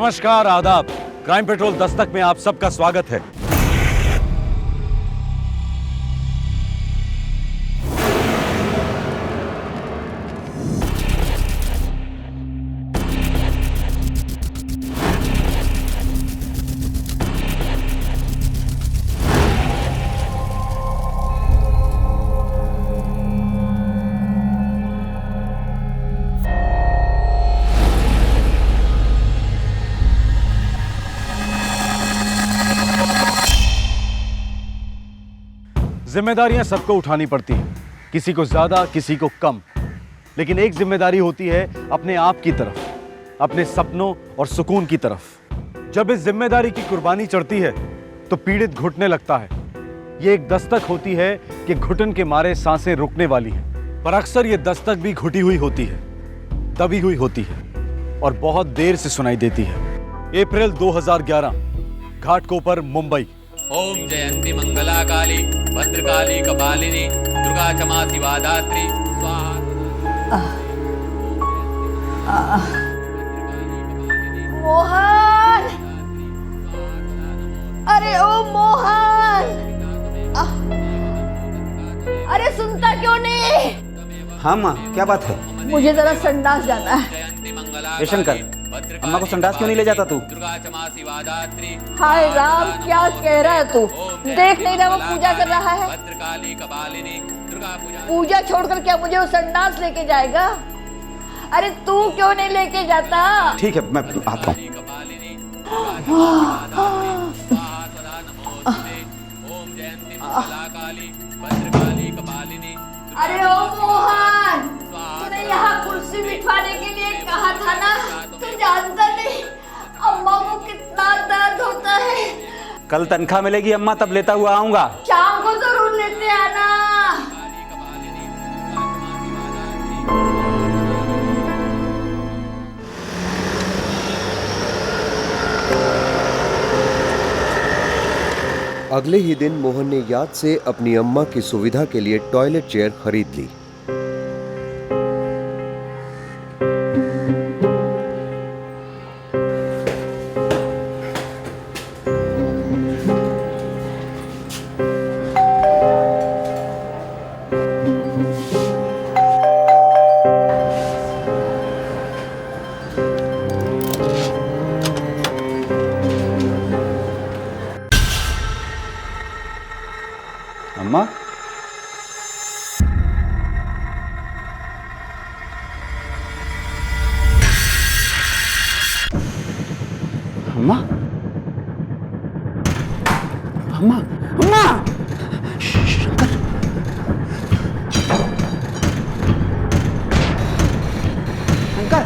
नमस्कार, आदाब। Crime petrol Dastak में आप सबका स्वागत है। जिम्मेदारियां सबको उठानी पड़ती हैं, किसी को ज्यादा, किसी को कम। लेकिन एक जिम्मेदारी होती है अपने आप की तरफ, अपने सपनों और सुकून की तरफ। जब इस जिम्मेदारी की कुर्बानी चढ़ती है तो पीड़ित घुटने लगता है। ये एक दस्तक होती है कि घुटन के मारे सांसें रुकने वाली हैं, पर अक्सर ये दस्तक भी घुटी हुई होती है, दबी हुई होती है और बहुत देर से सुनाई देती है। अप्रैल 2011, घाटकोपर, मुंबई। ओम जयंती मंगला काली भद्रकाली कपालिनी दुर्गा क्षमा शिवा दात्री स्वाहा। मोहन, अरे ओ मोहन, अरे सुनता क्यों नहीं? हाँ माँ, क्या बात है? मुझे जरा संडास जाना है। ए शंकर, अम्मा को संडास क्यों नहीं ले जाता तू? हाय राम, क्या कह रहा है तू? देख नहीं रहा वो पूजा कर रहा है? पूजा छोड़कर क्या मुझे वो संडास लेके जाएगा? अरे तू क्यों नहीं लेके जाता? ठीक है, मैं आता हूँ। अरे ओ मोहन, तूने यहाँ कुर्सी बिठवाने के लिए कहा था ना? तू जानता नहीं अम्मा को कितना दर्द होता है। कल तनख्वाह मिलेगी अम्मा, तब लेता हुआ आऊंगा। शाम को जरूर लेते आना। अगले ही दिन मोहन ने याद से अपनी अम्मा की सुविधा के लिए टॉयलेट चेयर खरीद ली। अम्मा, अम्मा, अम्मा, अम्मा, शंकर, शंकर,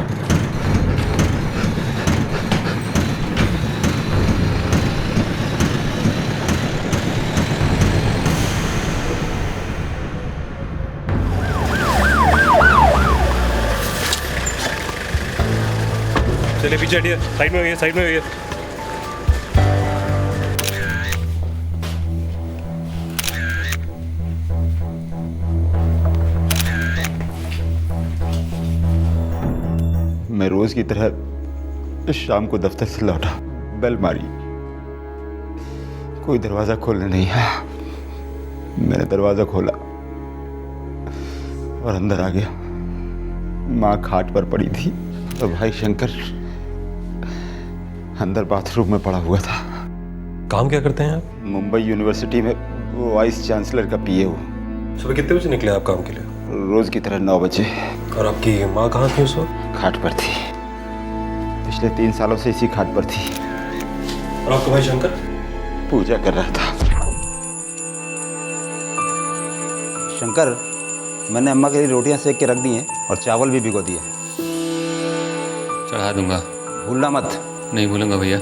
चलिए पीछे हटिए, साइड में हुई, साइड में हुई। मैं रोज की तरह शाम को दफ्तर से लौटा, बेल मारी, कोई दरवाजा खोलने नहीं आया। मैंने दरवाजा खोला और अंदर आ गया। माँ खाट पर पड़ी थी तो भाई शंकर अंदर बाथरूम में पड़ा हुआ था। काम क्या करते हैं आप? मुंबई यूनिवर्सिटी में वो वाइस चांसलर का पीए हूँ। सुबह कितने बजे निकले आप काम के लिए? रोज की तरह 9 बजे। और आपकी माँ कहाँ थी उस वक्त? खाट पर थी, पिछले 3 सालों से इसी खाट पर थी। और आपका भाई शंकर? पूजा कर रहा था। शंकर, मैंने अम्मा के लिए रोटियां सेक के रख दी हैं और चावल भी भिगो दिए। चढ़ा दूंगा, भूलना मत। नहीं भूलूंगा भैया।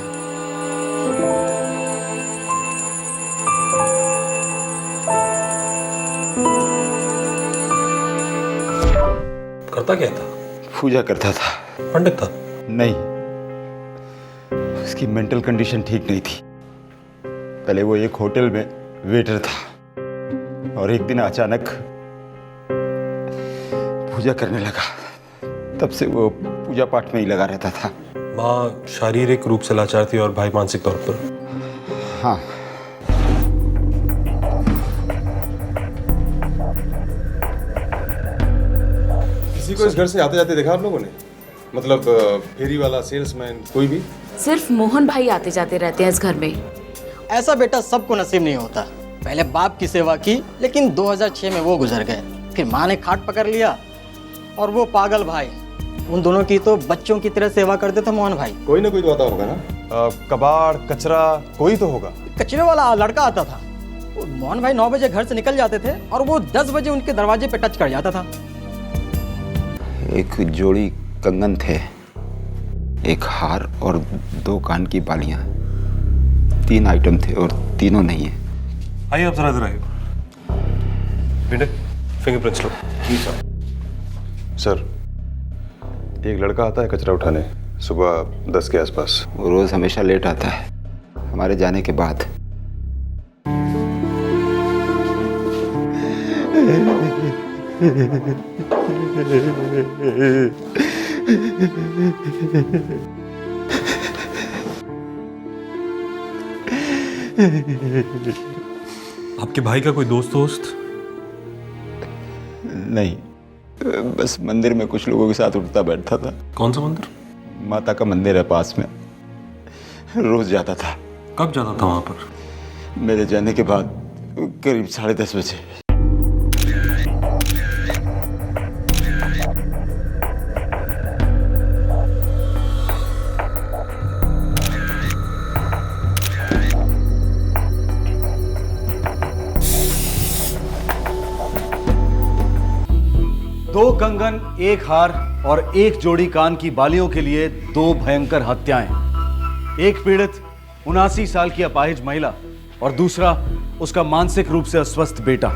करता क्या था? पूजा करता था। पंडित था? नहीं, उसकी मेंटल कंडीशन ठीक नहीं थी। पहले वो एक होटल में वेटर था और एक दिन अचानक पूजा करने लगा। तब से वो पूजा पाठ में ही लगा रहता था। माँ शारीरिक रूप से लाचार थी और भाई मानसिक तौर पर। हाँ, किसी को इस घर से आते जाते देखा आप लोगों ने? मतलब फेरी वाला, सेल्समैन, कोई भी? सिर्फ मोहन भाई आते जाते रहते हैं इस घर में। ऐसा बेटा सबको नसीब नहीं होता। पहले बाप की सेवा की, लेकिन 2006 में वो गुजर गए। फिर माँ ने खाट पकड़ लिया और वो पागल भाई, उन दोनों की तो बच्चों की तरह सेवा करते थे मोहन भाई। कोई ना कोई तो आता होगा ना, कबाड़, कचरा, कोई तो होगा। कचरे वाला लड़का आता था। वो मोहन भाई 9 बजे घर से निकल जाते थे और वो 10 बजे उनके दरवाजे पे टच कर जाता था। एक जोड़ी कंगन थे, एक हार और 2 कान की बालियां। 3 आइटम थे और तीनों नहीं है। आइए आप जरा इधर आइए। बेटे फिंगरप्रिंट्स लो। जी सर, एक लड़का आता है कचरा उठाने सुबह 10 के आसपास। वो रोज हमेशा लेट आता है हमारे जाने के बाद। आपके भाई का कोई दोस्त? नहीं, बस मंदिर में कुछ लोगों के साथ उठता बैठता था। कौन सा मंदिर? माता का मंदिर है पास में, रोज जाता था। कब जाता था वहां पर? मेरे जाने के बाद करीब 10:30 बजे। दो कंगन, एक हार और एक जोड़ी कान की बालियों के लिए 2 भयंकर हत्याएं। एक पीड़ित 79 साल की अपाहिज महिला और दूसरा उसका मानसिक रूप से अस्वस्थ बेटा।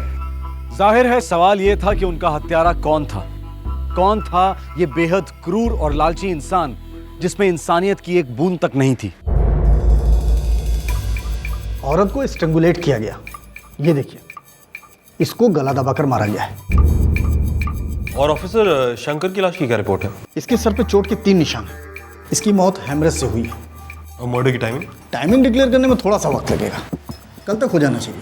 जाहिर है सवाल यह था कि उनका हत्यारा कौन था। कौन था यह बेहद क्रूर और लालची इंसान जिसमें इंसानियत की एक बूंद तक नहीं थी। औरत को स्ट्रैंगुलेट किया गया। ये देखिए, इसको गला दबाकर मारा गया है। और ऑफिसर शंकर की लाश की क्या रिपोर्ट है? इसके सर पे चोट के 3 निशान हैं। इसकी मौत हेमरेज से हुई है। और मर्डर की टाइमिंग? टाइमिंग डिक्लेयर करने में थोड़ा सा वक्त लगेगा, कल तक हो जाना चाहिए।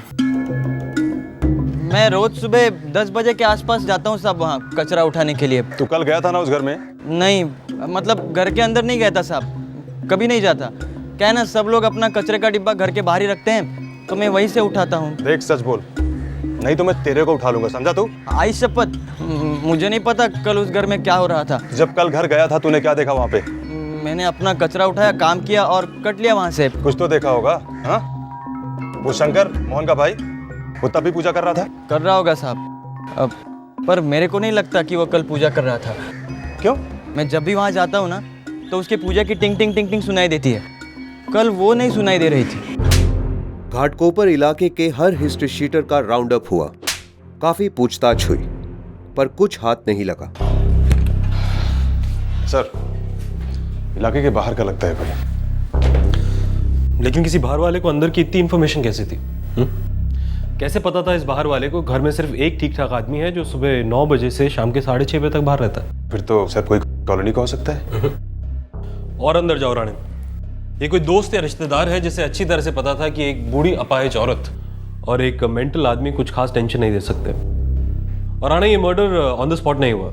मैं रोज सुबह 10 बजे के आसपास जाता हूँ साहब वहाँ कचरा उठाने के लिए। तू कल गया था ना उस घर में? नहीं, मतलब घर के अंदर नहीं गया था साहब, कभी नहीं जाता। क्या है ना, सब लोग अपना कचरे का डिब्बा घर के बाहर ही रखते हैं, तो मैं वहीं से उठाता हूँ। देख सच बोल, नहीं तो मैं तेरे को उठा लूंगा, समझा तू? आई शपथ, मुझे नहीं पता कल उस घर में क्या हो रहा था। जब कल घर गया था तूने क्या देखा वहाँ पे? मैंने अपना कचरा उठाया, काम किया और कट लिया वहाँ से। कुछ तो देखा होगा। हाँ, वो शंकर मोहन का भाई, वो तब भी पूजा कर रहा था? कर रहा होगा साहब, पर मेरे को नहीं लगता कि वो कल पूजा कर रहा था। क्यों? मैं जब भी वहाँ जाता हूँ ना, तो उसकी पूजा की टिंग टिंग टिंग टिंग सुनाई देती है। कल वो नहीं सुनाई दे रही थी। घाटकोपर इलाके के हर हिस्ट्री शीटर का राउंड अप हुआ। काफी पूछताछ हुई, पर कुछ हाथ नहीं लगा। सर, इलाके के बाहर का लगता है कोई। लेकिन किसी बाहर वाले को अंदर की इतनी इंफॉर्मेशन कैसे थी? कैसे पता था इस बाहर वाले को घर में सिर्फ एक ठीक ठाक आदमी है जो सुबह 9 बजे से शाम के 6:30 बजे तक बाहर रहता है? फिर तो सर कोई कॉलोनी का हो सकता है। और अंदर जाओ राणे, ये कोई दोस्त या रिश्तेदार है जिसे अच्छी तरह से पता था कि एक बूढ़ी अपाहिज औरत और एक मेंटल आदमी कुछ खास टेंशन नहीं दे सकते। और राणे, ये मर्डर ऑन द स्पॉट नहीं हुआ,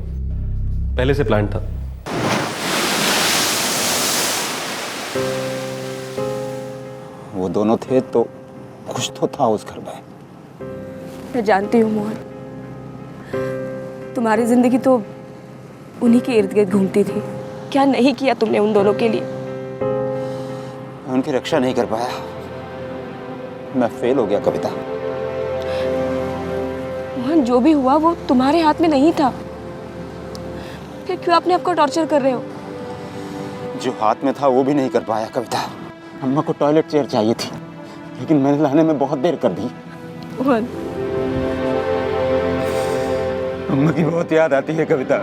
पहले से प्लान था। वो दोनों थे तो कुछ तो था उस घर में। मैं जानती हूँ मोहन, तुम्हारी जिंदगी तो उन्हीं के इर्द गिर्द घूमती थी। क्या नहीं किया तुमने उन दोनों के लिए? मैं उनकी रक्षा नहीं कर पाया, मैं फेल हो गया कविता। मोहन, जो भी हुआ वो तुम्हारे हाथ में नहीं था, फिर क्यों अपने आप को टॉर्चर कर रहे हो? जो हाथ में था वो भी नहीं कर पाया कविता। अम्मा को टॉयलेट चेयर चाहिए थी, लेकिन मैंने लाने में बहुत देर कर दी। मोहन, अम्मा की बहुत याद आती है कविता।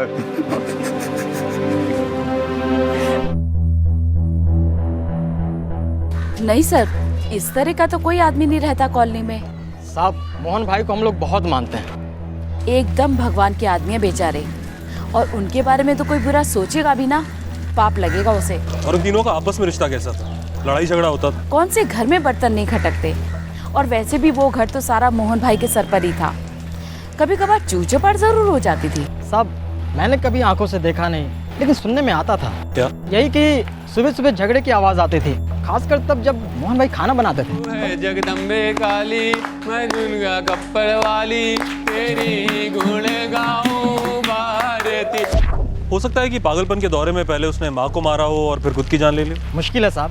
नहीं सर, इस तरह का तो कोई आदमी नहीं रहता कॉलोनी में। साहब, मोहन भाई को हम लोग बहुत मानते हैं। एकदम भगवान के आदमी है बेचारे, और उनके बारे में तो कोई बुरा सोचेगा भी ना, पाप लगेगा उसे। और उन तीनों का आपस में रिश्ता कैसा था? लड़ाई झगड़ा होता था? कौन से घर में बर्तन नहीं खटकते, और वैसे भी वो घर तो सारा मोहन भाई के सर पर ही था। कभी कभार चूचपाट जरूर हो जाती थी। सब मैंने कभी आंखों से देखा नहीं, लेकिन सुनने में आता था। क्या? यही कि सुबह सुबह झगड़े की आवाज आती थी, खासकर तब जब मोहन भाई खाना बनाते थे। तू है जगदम्बे काली, मैं दुर्गा कप्पड़ वाली, तेरी गुण गाऊं भारती। हो सकता है कि पागलपन के दौरे में पहले उसने माँ को मारा हो और फिर खुद की जान ले ली। मुश्किल है साहब,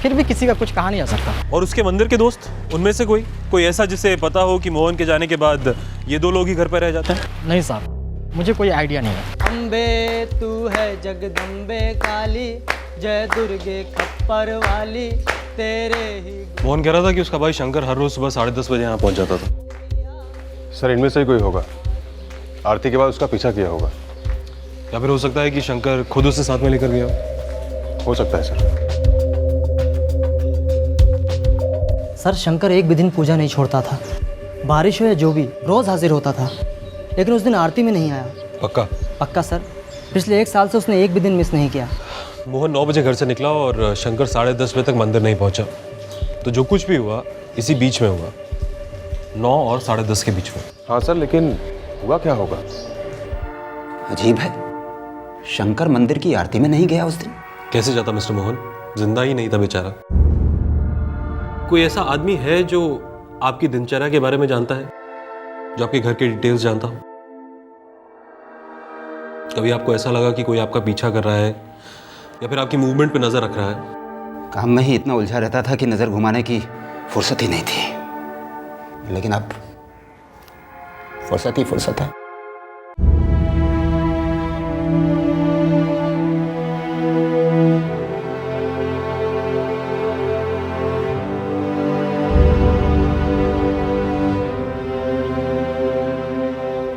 फिर भी किसी का कुछ कहा नहीं आ सकता। और उसके मंदिर के दोस्त, उनमें से कोई ऐसा जिसे पता हो कि मोहन के जाने के बाद ये दो लोग ही घर पर रह जाते हैं? नहीं साहब, मुझे कोई आइडिया नहीं है। अम्बे तू है जगदम्बे काली, जय दुर्गे खप्पर वाली, तेरे ही। मोहन कह रहा था कि उसका भाई शंकर हर रोज सुबह 10:30 बजे यहाँ पहुँच जाता था। सर इनमें से ही कोई होगा, आरती के बाद उसका पीछा किया होगा। या फिर हो सकता है कि शंकर खुद उसे साथ में लेकर गया हो सकता है सर। सर शंकर एक भी दिन पूजा नहीं छोड़ता था, बारिश हो या जो भी, रोज हाजिर होता था। लेकिन उस दिन आरती में नहीं आया। पक्का? पक्का सर, पिछले 1 साल से उसने एक भी दिन मिस नहीं किया। मोहन 9 बजे घर से निकला और शंकर 10:30 बजे तक मंदिर नहीं पहुंचा। तो जो कुछ भी हुआ इसी बीच में हुआ, 9 और 10:30 के बीच में। हाँ सर, लेकिन हुआ क्या होगा? अजीब है, शंकर मंदिर की आरती में नहीं गया उस दिन। कैसे जाता मिस्टर मोहन? जिंदा ही नहीं था बेचारा। कोई ऐसा आदमी है जो आपकी दिनचर्या के बारे में जानता है, जो आपके घर के डिटेल्स जानता हो? कभी आपको ऐसा लगा कि कोई आपका पीछा कर रहा है या फिर आपकी मूवमेंट पे नजर रख रहा है? काम में ही इतना उलझा रहता था कि नजर घुमाने की फुर्सत ही नहीं थी। लेकिन अब फुर्सत ही फुर्सत है।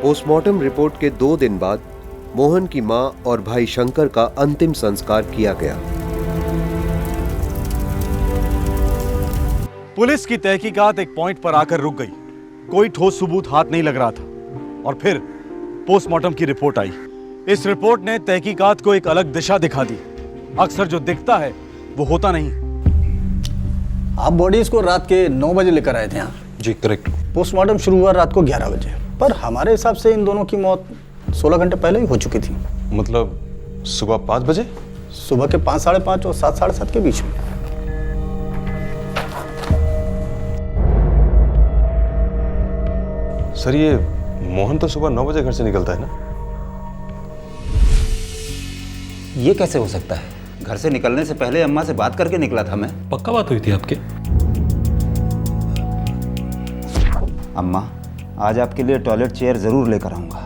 पोस्टमार्टम रिपोर्ट के 2 दिन बाद मोहन की मां और भाई शंकर का अंतिम संस्कार किया गया। पुलिस की तहकीकात एक पॉइंट पर आकर रुक गई। कोई ठोस सबूत हाथ नहीं लग रहा था और फिर पोस्टमार्टम की रिपोर्ट आई। इस रिपोर्ट ने तहकीकात को एक अलग दिशा दिखा दी। अक्सर जो दिखता है वो होता नहीं। आप बॉडी इसको रात के 9 बजे लेकर आए थे यहाँ? जी करेक्ट। पोस्टमार्टम शुरू हुआ रात को 11 बजे, पर हमारे हिसाब से इन दोनों की मौत 16 घंटे पहले ही हो चुकी थी। मतलब सुबह 5 बजे? सुबह के 5, 5:30 और 7, 7:30 के बीच में। सर ये मोहन तो सुबह 9 बजे घर से निकलता है ना? ये कैसे हो सकता है? घर से निकलने से पहले अम्मा से बात करके निकला था मैं। पक्का बात हुई थी आपके? अम्मा, आज आपके लिए टॉयलेट चेयर जरूर लेकर आऊंगा।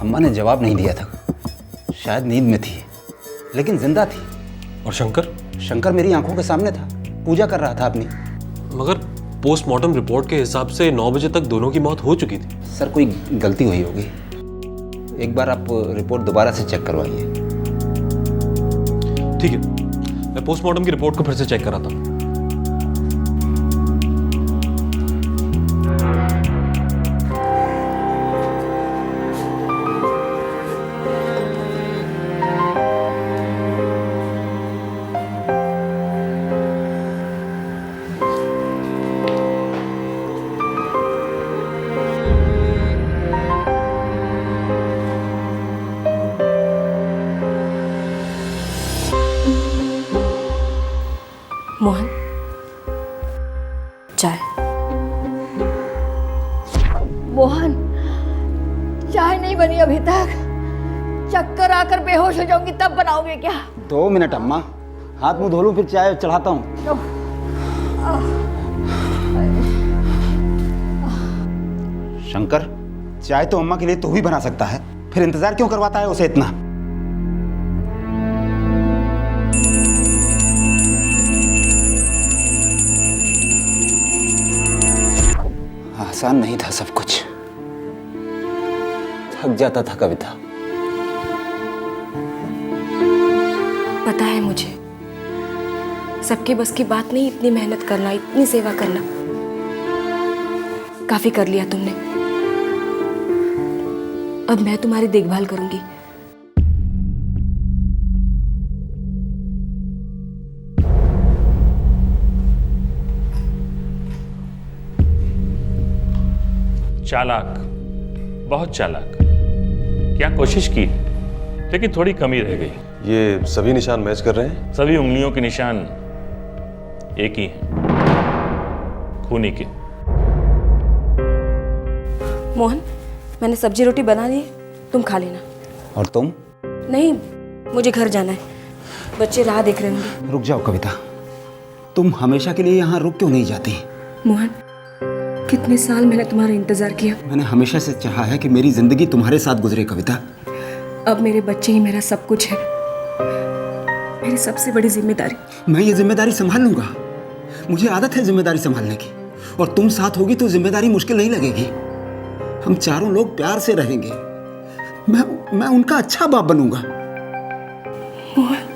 अम्मा ने जवाब नहीं दिया था, शायद नींद में थी, लेकिन जिंदा थी। और शंकर? शंकर मेरी आंखों के सामने था, पूजा कर रहा था अपनी। मगर पोस्टमार्टम रिपोर्ट के हिसाब से 9 बजे तक दोनों की मौत हो चुकी थी। सर कोई गलती हुई होगी, एक बार आप रिपोर्ट दोबारा से चेक करवाइए। ठीक है, मैं पोस्टमार्टम की रिपोर्ट को फिर से चेक कराता हूँ। मोहन, चाय। मोहन, चाय नहीं बनी अभी तक। चक्कर आकर बेहोश हो जाऊंगी तब बनाओगे क्या? 2 मिनट अम्मा, हाथ मुंह धो लूं फिर चाय चढ़ाता हूँ। शंकर, चाय तो अम्मा के लिए तू ही बना सकता है, फिर इंतजार क्यों करवाता है उसे इतना? आसान नहीं था सब कुछ, थक जाता था कविता। पता है मुझे, सबके बस की बात नहीं इतनी मेहनत करना, इतनी सेवा करना। काफी कर लिया तुमने, अब मैं तुम्हारी देखभाल करूंगी। चालाक, बहुत चालाक। क्या कोशिश की, लेकिन थोड़ी कमी रह गई। ये सभी निशान मैच कर रहे हैं? सभी उंगलियों के निशान एक ही हैं, खूनी के। मोहन, मैंने सब्जी रोटी बना ली है, तुम खा लेना। और तुम? नहीं, मुझे घर जाना है, बच्चे राह देख रहे होंगे। रुक जाओ कविता, तुम हमेशा के लिए यहाँ रुक क्यों नहीं जाती? मोहन, कितने साल मैंने तुम्हारा इंतजार किया। मैंने हमेशा से चाहा है कि मेरी जिंदगी तुम्हारे साथ गुजरे कविता। अब मेरे बच्चे ही मेरा सब कुछ है, मेरी सबसे बड़ी जिम्मेदारी। मैं ये जिम्मेदारी संभाल लूंगा, मुझे आदत है जिम्मेदारी संभालने की। और तुम साथ होगी तो जिम्मेदारी मुश्किल नहीं लगेगी। हम चारों लोग प्यार से रहेंगे। मैं उनका अच्छा बाप बनूंगा। मोहन,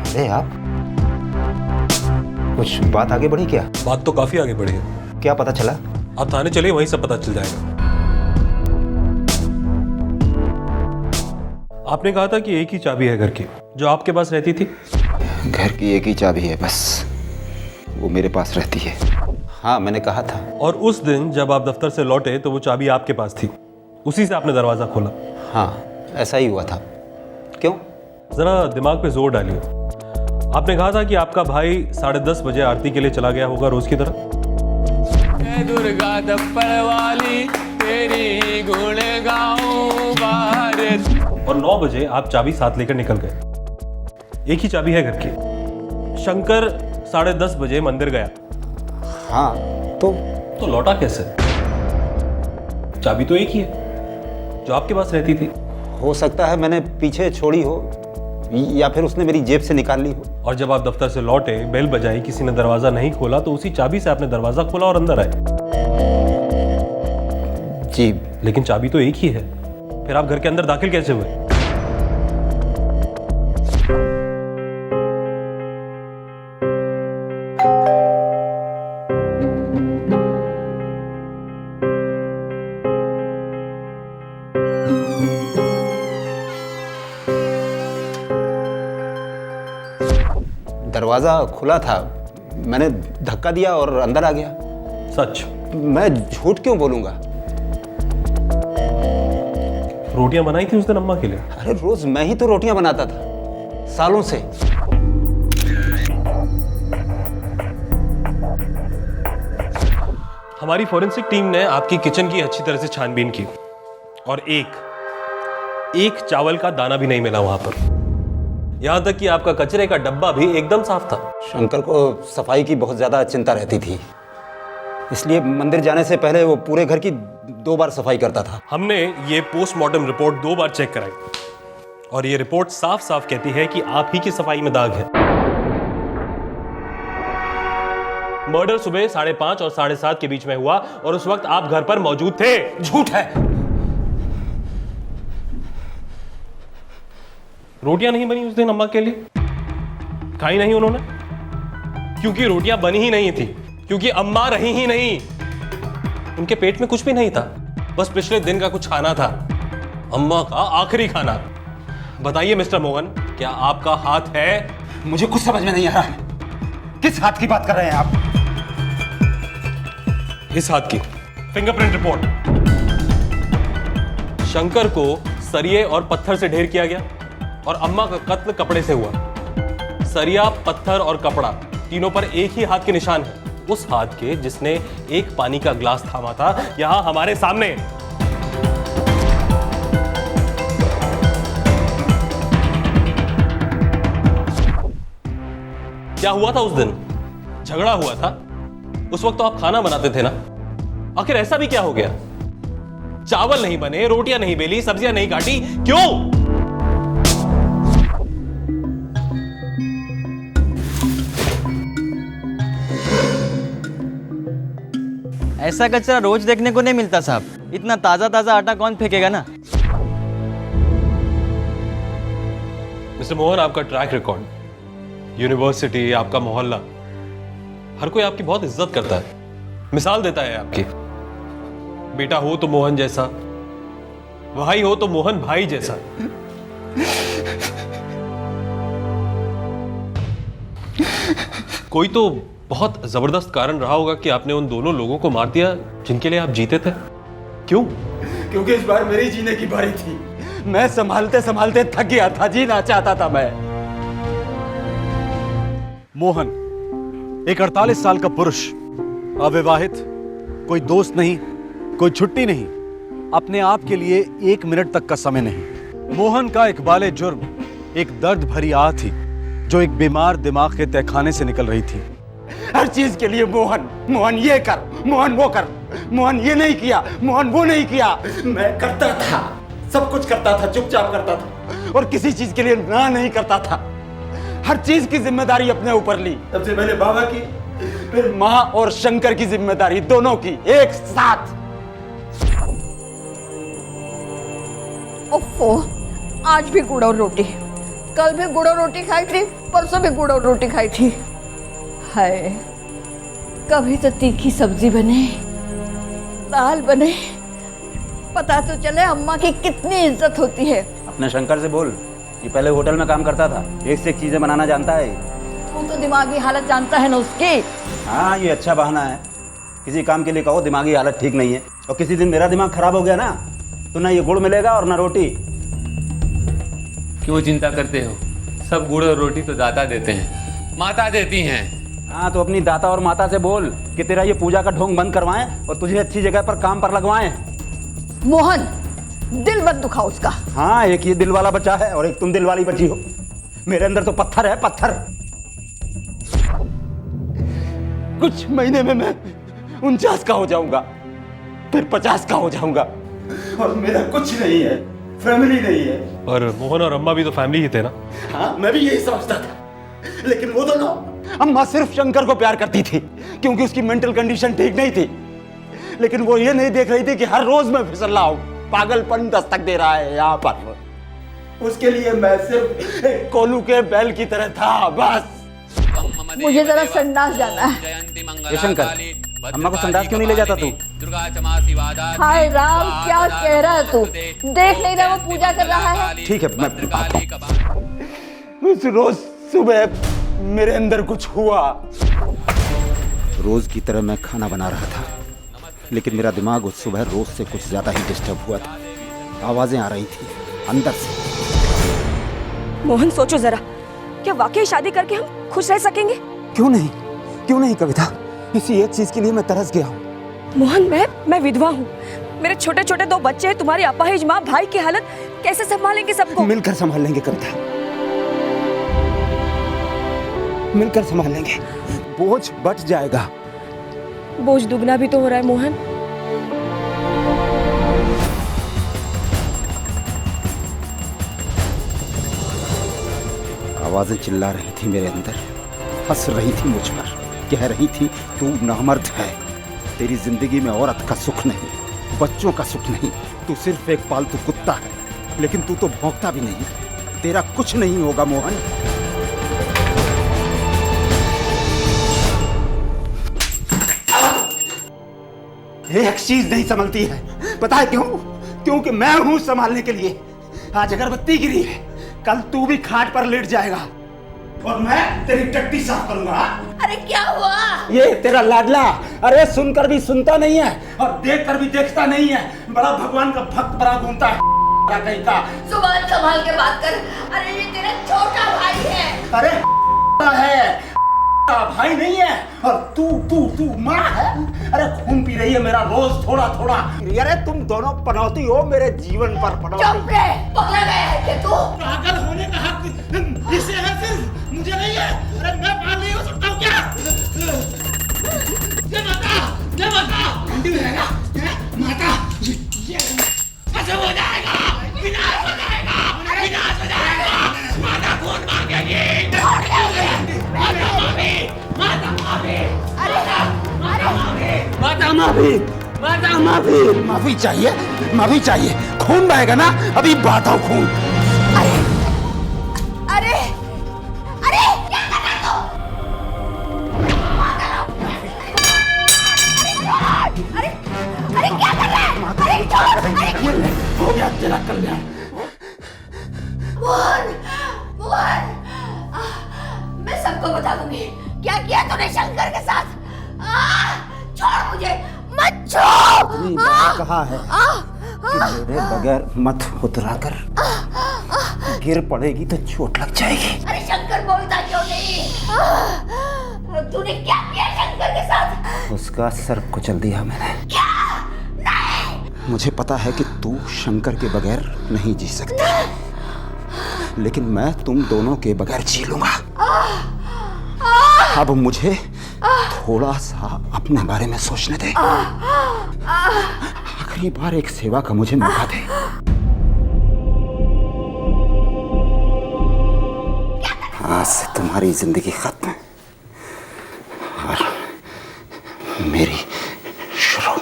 अरे आप, कुछ बात आगे बढ़ी क्या? बात तो काफी आगे बढ़ी है। क्या पता चला? आप थाने चलिए, वहीं सब पता चल जाएगा। आपने कहा था कि एक ही चाबी है घर की, जो आपके पास रहती थी। घर की एक ही चाबी है बस, वो मेरे पास रहती है। हाँ, मैंने कहा था। और उस दिन जब आप दफ्तर से लौटे तो वो चाबी आपके पास थी, उसी से आपने दरवाजा खोला। हाँ, ऐसा ही हुआ था। क्यों? जरा दिमाग पे जोर डालिए। आपने कहा था कि आपका भाई 10:30 बजे आरती के लिए चला गया होगा रोज की तरह। दुर्गा दप्पड़ वाली तेरी गुण गाऊं भारत। और 9 बजे आप चाबी साथ लेकर निकल गए। एक ही चाबी है घर की। शंकर 10:30 बजे मंदिर गया। हाँ, तो लौटा कैसे? चाबी तो एक ही है, जो आपके पास रहती थी। हो सकता है मैंने पीछे छोड़ी हो, या फिर उसने मेरी जेब से निकाल ली हो। और जब आप दफ्तर से लौटे, बेल बजाई, किसी ने दरवाजा नहीं खोला, तो उसी चाबी से आपने दरवाजा खोला और अंदर आए। जी, लेकिन चाबी तो एक ही है, फिर आप घर के अंदर दाखिल कैसे हुए? दरवाजा खुला था, मैंने धक्का दिया और अंदर आ गया। सच? मैं झूठ क्यों बोलूंगा? रोटियां बनाई थी उस दिन अम्मा के लिए? अरे रोज मैं ही तो रोटियां बनाता था, सालों से। हमारी फॉरेंसिक टीम ने आपकी किचन की अच्छी तरह से छानबीन की और एक चावल का दाना भी नहीं मिला वहां पर। यहां तक कि आपका कचरे का डब्बा भी एकदम साफ था। शंकर को सफाई की बहुत ज्यादा चिंता रहती थी, इसलिए मंदिर जाने से पहले वो पूरे घर की 2 बार सफाई करता था। हमने ये पोस्टमार्टम रिपोर्ट 2 बार चेक कराई और ये रिपोर्ट साफ साफ कहती है कि आप ही की सफाई में दाग है। मर्डर सुबह 5:30 और 7:30 के बीच में हुआ और उस वक्त आप घर पर मौजूद थे। झूठ है। रोटियां नहीं बनी उस दिन अम्मा के लिए? खाई नहीं उन्होंने? क्योंकि रोटियां बनी ही नहीं थी, क्योंकि अम्मा रही ही नहीं। उनके पेट में कुछ भी नहीं था, बस पिछले दिन का कुछ खाना था, अम्मा का आखिरी खाना। बताइए मिस्टर मोहन, क्या आपका हाथ है? मुझे कुछ समझ में नहीं आ रहा है, किस हाथ की बात कर रहे हैं आप? इस हाथ की फिंगरप्रिंट रिपोर्ट। शंकर को सरिये और पत्थर से ढेर किया गया और अम्मा का कत्ल कपड़े से हुआ। सरिया, पत्थर और कपड़ा तीनों पर एक ही हाथ के निशान है, उस हाथ के जिसने एक पानी का ग्लास थामा था यहां हमारे सामने। क्या हुआ था उस दिन? झगड़ा हुआ था। उस वक्त तो आप खाना बनाते थे ना, आखिर ऐसा भी क्या हो गया? चावल नहीं बने, रोटियां नहीं बेली, सब्जियां नहीं काटी, क्यों? ऐसा कचरा रोज देखने को नहीं मिलता साहब। इतना ताजा ताजा आटा कौन फेंकेगा ना। मिस्टर मोहन, आपका ट्रैक रिकॉर्ड, यूनिवर्सिटी, आपका मोहल्ला, हर कोई आपकी बहुत इज्जत करता है, मिसाल देता है आपकी। बेटा हो तो मोहन जैसा, भाई हो तो मोहन भाई जैसा। कोई तो बहुत जबरदस्त कारण रहा होगा कि आपने उन दोनों लोगों को मार दिया जिनके लिए आप जीते थे। क्यों? क्योंकि इस बार मेरी जीने की बारी थी। मैं संभालते संभालते थक गया था, जीना चाहता था मैं। मोहन, एक 48 साल का पुरुष, अविवाहित, कोई दोस्त नहीं, कोई छुट्टी नहीं, अपने आप के लिए 1 मिनट तक का समय नहीं। मोहन का इकबाले जुर्म एक दर्द भरी आह थी जो एक बीमार दिमाग के तहखाने से निकल रही थी। हर चीज के लिए मोहन ये कर, मोहन वो कर, मोहन ये नहीं किया, मोहन वो नहीं किया। मैं करता था, सब कुछ करता था, चुपचाप करता था और किसी चीज के लिए ना नहीं करता था। हर चीज की जिम्मेदारी अपने ऊपर ली। सबसे पहले बाबा की, फिर माँ और शंकर की जिम्मेदारी, दोनों की एक साथ। ओफो, आज भी गुड़ और रोटी, कल भी गुड़ और रोटी खाई थी, परसों भी गुड़ और रोटी खाई थी। हाय, कभी तो तीखी सब्जी बने, दाल बने, पता तो चले अम्मा की कितनी इज्जत होती है। अपने शंकर से बोल कि पहले होटल में काम करता था, एक से एक चीजें बनाना जानता है। तू तो दिमागी हालत जानता है ना उसकी। हाँ, ये अच्छा बहाना है। किसी काम के लिए कहो दिमागी हालत ठीक नहीं है, और किसी दिन मेरा दिमाग खराब हो गया ना तो ना ये गुड़ मिलेगा और ना रोटी। क्यों चिंता करते हो? सब गुड़ और रोटी तो दाता देते हैं, माता देती हैं। हाँ, तो अपनी दाता और माता से बोल कि तेरा ये पूजा का ढोंग बंद करवाएं और तुझे अच्छी जगह पर काम पर लगवाएं। मोहन, दिल मत दुखाओ उसका। हाँ, एक ये दिल वाला बच्चा है और एक तुम दिल वाली बची हो। मेरे अंदर तो पत्थर है, पत्थर। कुछ महीने में मैं 49 का हो जाऊंगा, फिर 50 का हो जाऊंगा और मेरा कुछ नहीं है, फैमिली नहीं है। और मोहन और अम्मा भी तो फैमिली ही थे ना। हाँ, मैं भी यही समझता था, लेकिन वो दोनों, अम्मा सिर्फ शंकर को प्यार करती थी क्योंकि उसकी मेंटल कंडीशन ठीक नहीं थी, लेकिन वो ये नहीं देख रही थी कि हर रोज मैं फिसल रहा हूं, पागलपन दस्तक दे रहा है यहाँ पर। उसके लिए मैं सिर्फ एक कोलू के बैल की तरह था, बस। मुझे जरा संडास जाना है। ये शंकर, अम्मा को संडास क्यों नहीं ले जाता तू? हाय राम, क्या कह रहा है तू? देख नहीं रहा वो पूजा कर रहा है? ठीक है, मैं उस रोज सुबह मेरे अंदर कुछ हुआ। रोज की तरह मैं खाना बना रहा था, लेकिन मेरा दिमाग उस सुबह रोज से कुछ ज्यादा ही डिस्टर्ब हुआ था। आवाजें आ रही थी अंदर से। मोहन, सोचो जरा, क्या वाकई शादी करके हम खुश रह सकेंगे? क्यों नहीं कविता, इसी एक चीज के लिए मैं तरस गया हूँ। मोहन, मैं विधवा हूँ, मेरे छोटे छोटे 2 बच्चे हैं, तुम्हारी अपाहिज माँ, भाई की हालत, कैसे संभालेंगे सबको? मिलकर संभाल लेंगे कविता, मिलकर संभाल लेंगे, बोझ बच जाएगा। बोझ दुगना भी तो हो रहा है मोहन। आवाजें चिल्ला रही थी मेरे अंदर, हंस रही थी मुझ पर, कह रही थी तू नामर्द है, तेरी जिंदगी में औरत का सुख नहीं, बच्चों का सुख नहीं, तू सिर्फ एक पालतू कुत्ता है, लेकिन तू तो भौंकता भी नहीं, तेरा कुछ नहीं होगा मोहन। एक चीज नहीं संभलती है, पता है क्यों? क्योंकि मैं हूं संभालने के लिए। आज अगरबत्ती गिरी है, कल तू भी खाट पर लेट जाएगा और मैं तेरी टट्टी साफ करूंगा। अरे क्या हुआ? ये तेरा लाडला, अरे सुनकर भी सुनता नहीं है और देखकर भी देखता नहीं है, बड़ा भगवान का भक्त बना घूमता है कहीं का। जुबान संभाल के बात कर। अरे ये तेरा छोटा भाई है। अरे है, भाई नहीं है, और तू माँ है। अरे खून पी रही है मेरा रोज थोड़ा थोड़ा। अरे तुम दोनों पनौती हो मेरे जीवन पर, पनौती। चुप रह, पगला गया है क्या तू? पागल होने का हक इसे है, सिर्फ मुझे नहीं है। अरे मैं पागल नहीं हो सकता हूँ क्या? जय माता, जय माता। माता, बता माफी, बता माफी। माफी चाहिए, माफी चाहिए। खून बहेगा ना, अभी बहाता हूँ खून। अरे अरे क्या कर रहे हो? अरे अरे क्या कर रहे हैं? अरे छोड़, अरे हो गया तेरा कल्याण। मोहन, मोहन, मैं सबको बता दूंगी क्या किया तूने शंकर के साथ। छोड़ मुझे, मत छोड़। इतनी बार कहा है कि मेरे बगैर मत उतरा कर, गिर पड़ेगी तो चोट लग जाएगी। अरे शंकर बोलता क्यों नहीं? तूने क्या किया शंकर के साथ? उसका सर कुचल दिया मैंने। क्या? नहीं। मुझे पता है कि तू शंकर के बगैर नहीं जी सकती, लेकिन मैं तुम दोनों के बगैर जी लूंगा। अब मुझे थोड़ा सा अपने बारे में सोचने दे। आखिरी बार एक सेवा का मुझे मौका दे। आज से तुम्हारी जिंदगी खत्म और मेरी शुरू।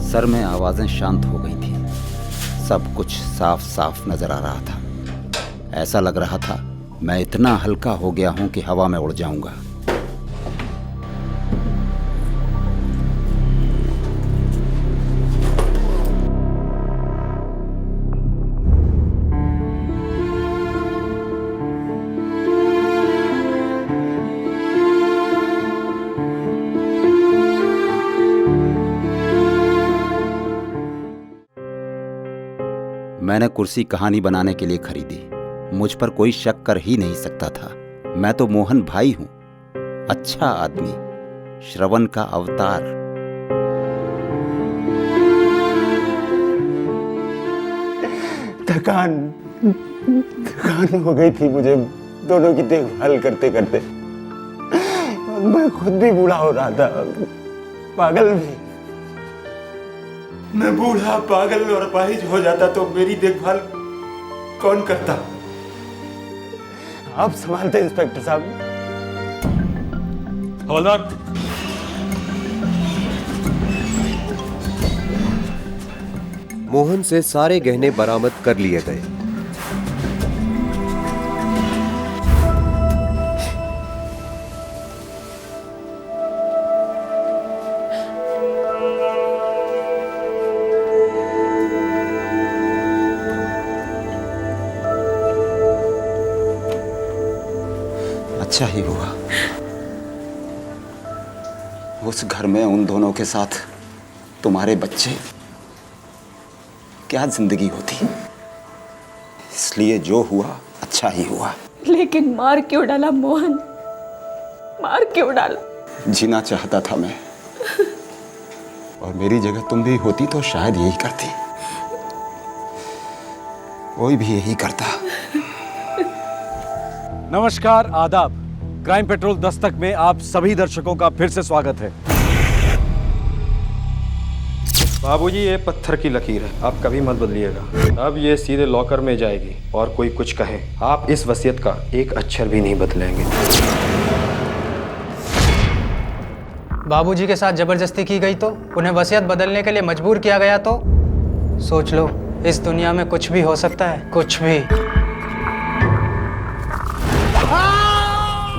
सर में आवाजें शांत हो गई थी, सब कुछ साफ साफ नजर आ रहा था। ऐसा लग रहा था मैं इतना हल्का हो गया हूं कि हवा में उड़ जाऊंगा। मैंने कुर्सी कहानी बनाने के लिए खरीदी। मुझ पर कोई शक कर ही नहीं सकता था। मैं तो मोहन भाई हूं, अच्छा आदमी, श्रवण का अवतार। थकान हो गई थी मुझे दोनों की देखभाल करते करते। मैं खुद भी बूढ़ा हो रहा था, पागल भी। मैं बूढ़ा, पागल और अपाहिज हो जाता तो मेरी देखभाल कौन करता? आप संभालते इंस्पेक्टर साहब। हवलदार, मोहन से सारे गहने बरामद कर लिए गए। अच्छा ही हुआ। उस घर में उन दोनों के साथ तुम्हारे बच्चे, क्या जिंदगी होती। इसलिए जो हुआ अच्छा ही हुआ। लेकिन मार क्यों डाला मोहन, मार क्यों डाला? जीना चाहता था मैं, और मेरी जगह तुम भी होती तो शायद यही करती। कोई भी यही करता। नमस्कार, आदाब। क्राइम पेट्रोल दस्तक में आप सभी दर्शकों का फिर से स्वागत है। बाबूजी, ये पत्थर की लकीर है, आप कभी मत बदलिएगा। अब ये सीधे लॉकर में जाएगी, और कोई कुछ कहे आप इस वसीयत का एक अक्षर भी नहीं बदलेंगे। बाबूजी के साथ जबरदस्ती की गई तो, उन्हें वसीयत बदलने के लिए मजबूर किया गया तो सोच लो, इस दुनिया में कुछ भी हो सकता है, कुछ भी।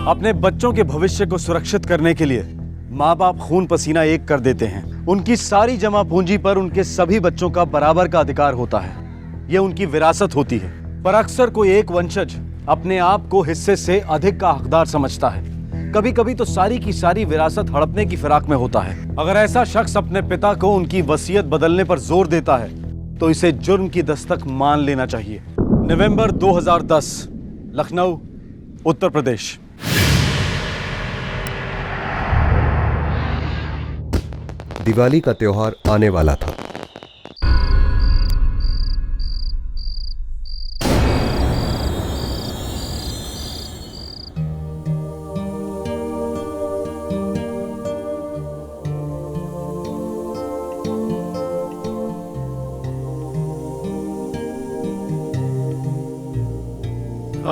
अपने बच्चों के भविष्य को सुरक्षित करने के लिए माँ बाप खून पसीना एक कर देते हैं। उनकी सारी जमा पूंजी पर उनके सभी बच्चों का बराबर का अधिकार होता है। यह उनकी विरासत होती है। पर अक्सर कोई एक वंशज अपने आप को हिस्से से अधिक का हकदार समझता है। कभी कभी तो सारी की सारी विरासत हड़पने की फिराक में होता है। अगर ऐसा शख्स अपने पिता को उनकी वसीयत बदलने पर जोर देता है तो इसे जुर्म की दस्तक मान लेना चाहिए। नवंबर 2010, लखनऊ, उत्तर प्रदेश। दिवाली का त्योहार आने वाला था।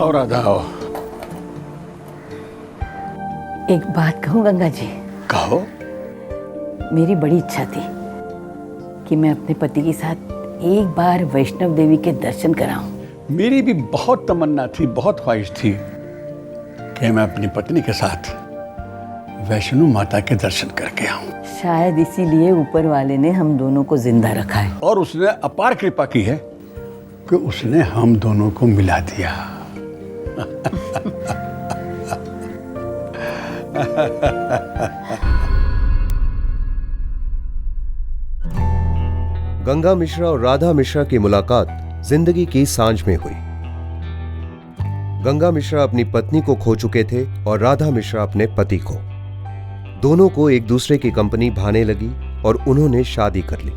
आओ राधा आओ। एक बात कहूँ गंगा जी? कहो। मेरी बड़ी इच्छा थी कि मैं अपने पति के साथ एक बार वैष्णव देवी के दर्शन कराऊं। मेरी भी बहुत तमन्ना थी, बहुत ख्वाहिश थी कि मैं अपनी पत्नी के साथ वैष्णो माता के दर्शन करके आऊं। शायद इसीलिए ऊपर वाले ने हम दोनों को जिंदा रखा है। और उसने अपार कृपा की है कि उसने हम दोनों को मिला दिया। गंगा मिश्रा और राधा मिश्रा की मुलाकात जिंदगी की सांझ में हुई। गंगा मिश्रा अपनी पत्नी को खो चुके थे और राधा मिश्रा अपने पति को। दोनों को एक दूसरे की कंपनी भाने लगी और उन्होंने शादी कर ली।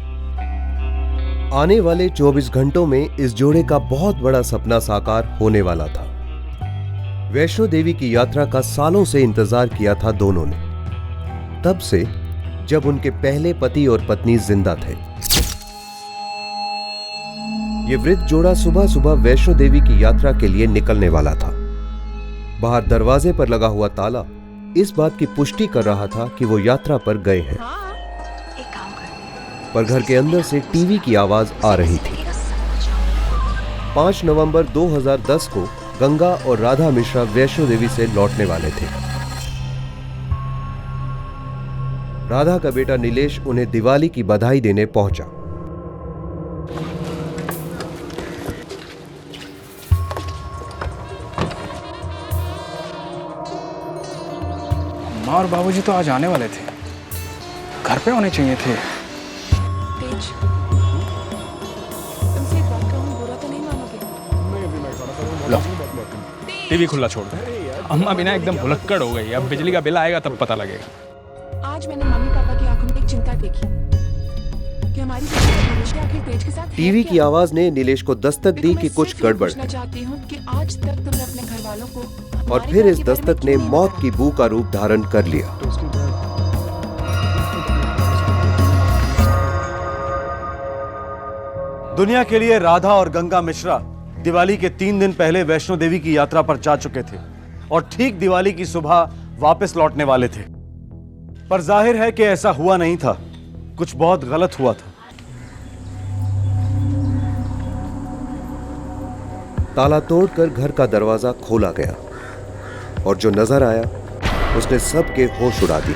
आने वाले 24 घंटों में इस जोड़े का बहुत बड़ा सपना साकार होने वाला था। वैष्णो देवी की यात्रा का सालों से इंतजार किया था दोनों ने, तब से जब उनके पहले पति और पत्नी जिंदा थे। ये वृद्ध जोड़ा सुबह सुबह वैष्णो देवी की यात्रा के लिए निकलने वाला था। बाहर दरवाजे पर लगा हुआ ताला इस बात की पुष्टि कर रहा था कि वो यात्रा पर गए हैं, पर घर के अंदर से टीवी की आवाज आ रही थी। 5 नवंबर 2010 को गंगा और राधा मिश्रा वैष्णो देवी से लौटने वाले थे। राधा का बेटा नीलेश उन्हें दिवाली की बधाई देने पहुंचा। माँ और बाबूजी तो आज आने वाले थे, घर पे होने चाहिए थे। तेज, तुमसे एक बात कहूं, बुरा तो नहीं मानोगे? लो, टीवी खुला छोड़ दो। अम्मा बिना एकदम भुलक्कड़ हो गई। अब बिजली का बिल आएगा तब पता लगेगा। आज मैंने मम्मी पापा की आंखों में एक चिंता देखी कि हमारी बेटी आखिर तेज के साथ टीवी की आवाज ने नीलेश को दस्तक दी कि कुछ गड़बड़ है, चाहती हूँ कि आज तक तुमने अपने घर वालों को और फिर इस दस्तक ने मौत की बू का रूप धारण कर लिया। दुनिया के लिए राधा और गंगा मिश्रा दिवाली के 3 दिन पहले वैष्णो देवी की यात्रा पर जा चुके थे और ठीक दिवाली की सुबह वापस लौटने वाले थे। पर जाहिर है कि ऐसा हुआ नहीं था, कुछ बहुत गलत हुआ था। ताला तोड़कर घर का दरवाजा खोला गया और जो नजर आया उसने सबके होश उड़ा दिए।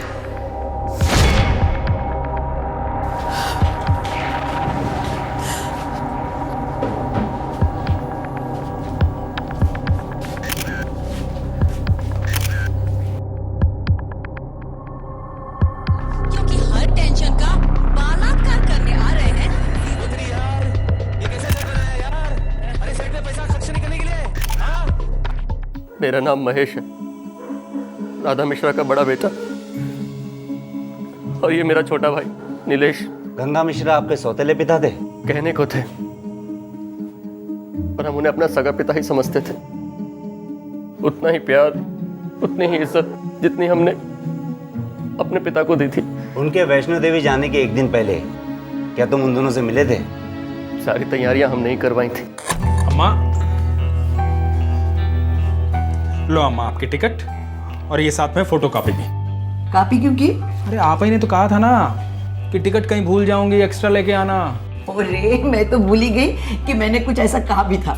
क्योंकि हर टेंशन का बलात्कार करने आ रहे हैं। मेरा नाम महेश है, राधा मिश्रा का बड़ा बेटा, और ये मेरा छोटा भाई नीलेश। गंगा मिश्रा आपके सौतेले पिता थे? कहने को थे, पर हम उन्हें अपना सगा पिता ही समझते थे। उतना ही प्यार, उतनी ही इज्जत जितनी हमने अपने पिता को दी थी। उनके वैष्णो देवी जाने के एक दिन पहले क्या तुम उन दोनों से मिले थे? सारी तैयारियां हमने ही करवाई थी। अम्मा, लो अम्मा आपकी टिकट और ये साथ में फोटो कॉपी भी। कॉपी क्यों की? अरे आप ही ने तो कहा था ना कि टिकट कहीं भूल जाऊंगी, एक्स्ट्रा लेके आना। अरे मैं तो भूल ही गई कि मैंने कुछ ऐसा कहा भी था।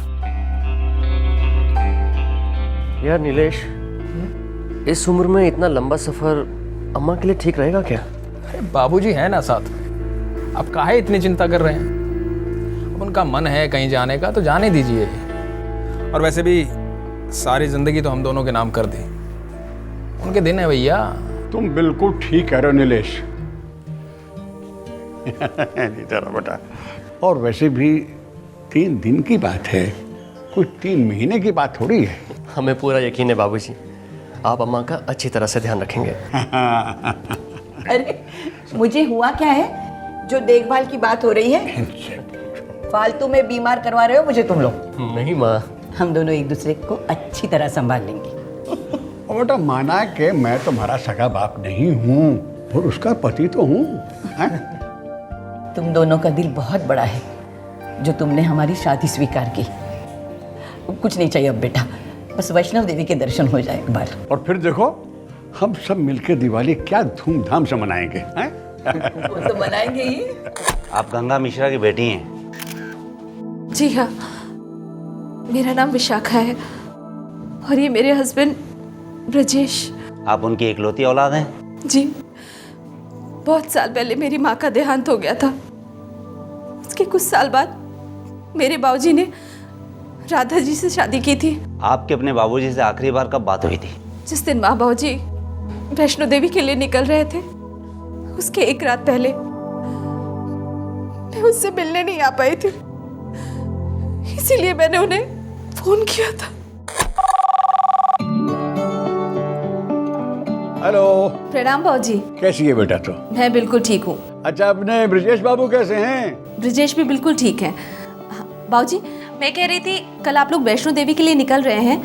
यार नीलेश, इस उम्र में इतना लंबा सफर अम्मा के लिए ठीक रहेगा क्या? अरे बाबूजी है ना साथ, अब काहे इतनी चिंता कर रहे हैं? अब उनका मन है कहीं जाने का तो जाने दीजिए। और वैसे भी सारी जिंदगी तो हम दोनों के नाम कर दी, उनके दिन है भैया। तुम बिल्कुल ठीक कह रहे हो नीलेश। नहीं तेरा बेटा। और वैसे भी 3 दिन की बात है, कोई 3 महीने की बात थोड़ी है। हमें पूरा यकीन है बाबूजी, आप अम्मा का अच्छी तरह से ध्यान रखेंगे। अरे मुझे हुआ क्या है जो देखभाल की बात हो रही है? फालतू में बीमार करवा रहे हो मुझे तुम लोग। नहीं माँ, हम दोनों एक दूसरे को अच्छी तरह संभाल लेंगे। और बेटा माना कि मैं तुम्हारा सगा बाप नहीं हूँ और उसका पति तो हूँ। तुम दोनों का दिल बहुत बड़ा है जो तुमने हमारी शादी स्वीकार की। कुछ नहीं चाहिए अब बेटा, बस वैष्णव देवी के दर्शन हो जाए एक बार। और फिर देखो हम सब मिलकर दिवाली क्या धूमधाम से मनाएंगे, हैं? वो तो मनाएंगे ही। आप गंगा मिश्रा की बेटी हैं? जी हाँ, मेरा नाम विशाखा है और ये मेरे हस्बैंड ब्रजेश। आप उनकी इकलौती औलाद हैं? जी, बहुत साल पहले मेरी माँ का देहांत हो गया था। उसके कुछ साल बाद मेरे बाबूजी ने राधा जी से शादी की थी। आपके अपने बाबूजी से आखिरी बार कब बात हुई थी? जिस दिन माँ बाबूजी वैष्णो देवी के लिए निकल रहे थे, उसके एक रात पहले मैं उससे मिलने नहीं आ पाई थी, इसीलिए मैंने उन्हें फोन किया था। हेलो। प्रणाम बाबूजी। कैसी है बेटा तू? मैं बिल्कुल ठीक हूँ। अच्छा, अपने ब्रजेश बाबू कैसे हैं? ब्रजेश भी बिल्कुल ठीक है। बाबूजी, मैं कह रही थी कल आप लोग वैष्णो देवी के लिए निकल रहे हैं,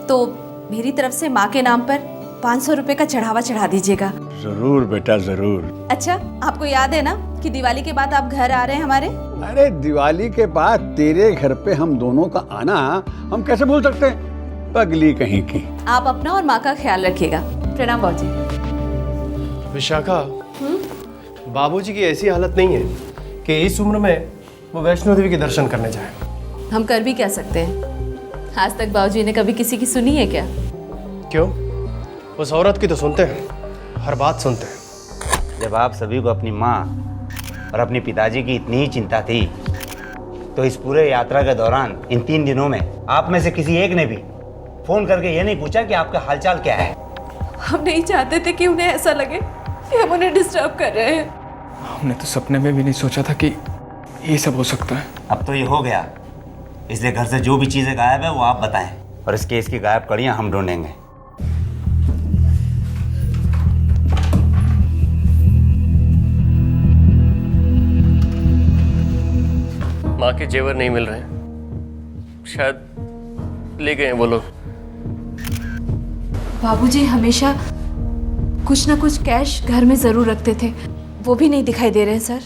तो मेरी तरफ से माँ के नाम पर 500 रुपए का चढ़ावा चढ़ा दीजिएगा। जरूर बेटा, जरूर। अच्छा, आपको याद है ना कि दिवाली के बाद आप घर आ रहे हैं हमारे? अरे दिवाली के बाद तेरे घर पे हम दोनों का आना हम कैसे भूल सकते हैं? पगली कहीं की। आप अपना और माँ का ख्याल रखिएगा। प्रणाम बाबूजी। विशाखा, बाबूजी की ऐसी हालत नहीं है कि इस उम्र में वो वैष्णो देवी के दर्शन करने जाए। हम कर भी क्या सकते हैं? आज तक बाबूजी ने कभी किसी की सुनी है क्या? क्यों? उस औरत की तो सुनते हैं, हर बात सुनते हैं। जब आप सभी को अपनी माँ और अपने पिताजी की इतनी ही चिंता थी, तो इस पूरे यात्रा के दौरान इन 3 दिनों में आप में से किसी एक ने भी फोन करके ये नहीं पूछा कि आपका हालचाल क्या है? हम नहीं चाहते थे कि उन्हें ऐसा लगे कि हम उन्हें डिस्टर्ब कर रहे हैं। हमने तो सपने में भी नहीं सोचा था कि ये सब हो सकता है। अब तो ये हो गया, इसलिए घर से जो भी चीज़ें गायब है वो आप बताएं, और इस केस की गायब कड़ियाँ हम ढूंढेंगे। माँ के जेवर नहीं मिल रहे हैं, शायद ले गए हैं वो लोग। बाबूजी हमेशा कुछ ना कुछ कैश घर में जरूर रखते थे, वो भी नहीं दिखाई दे रहे हैं सर।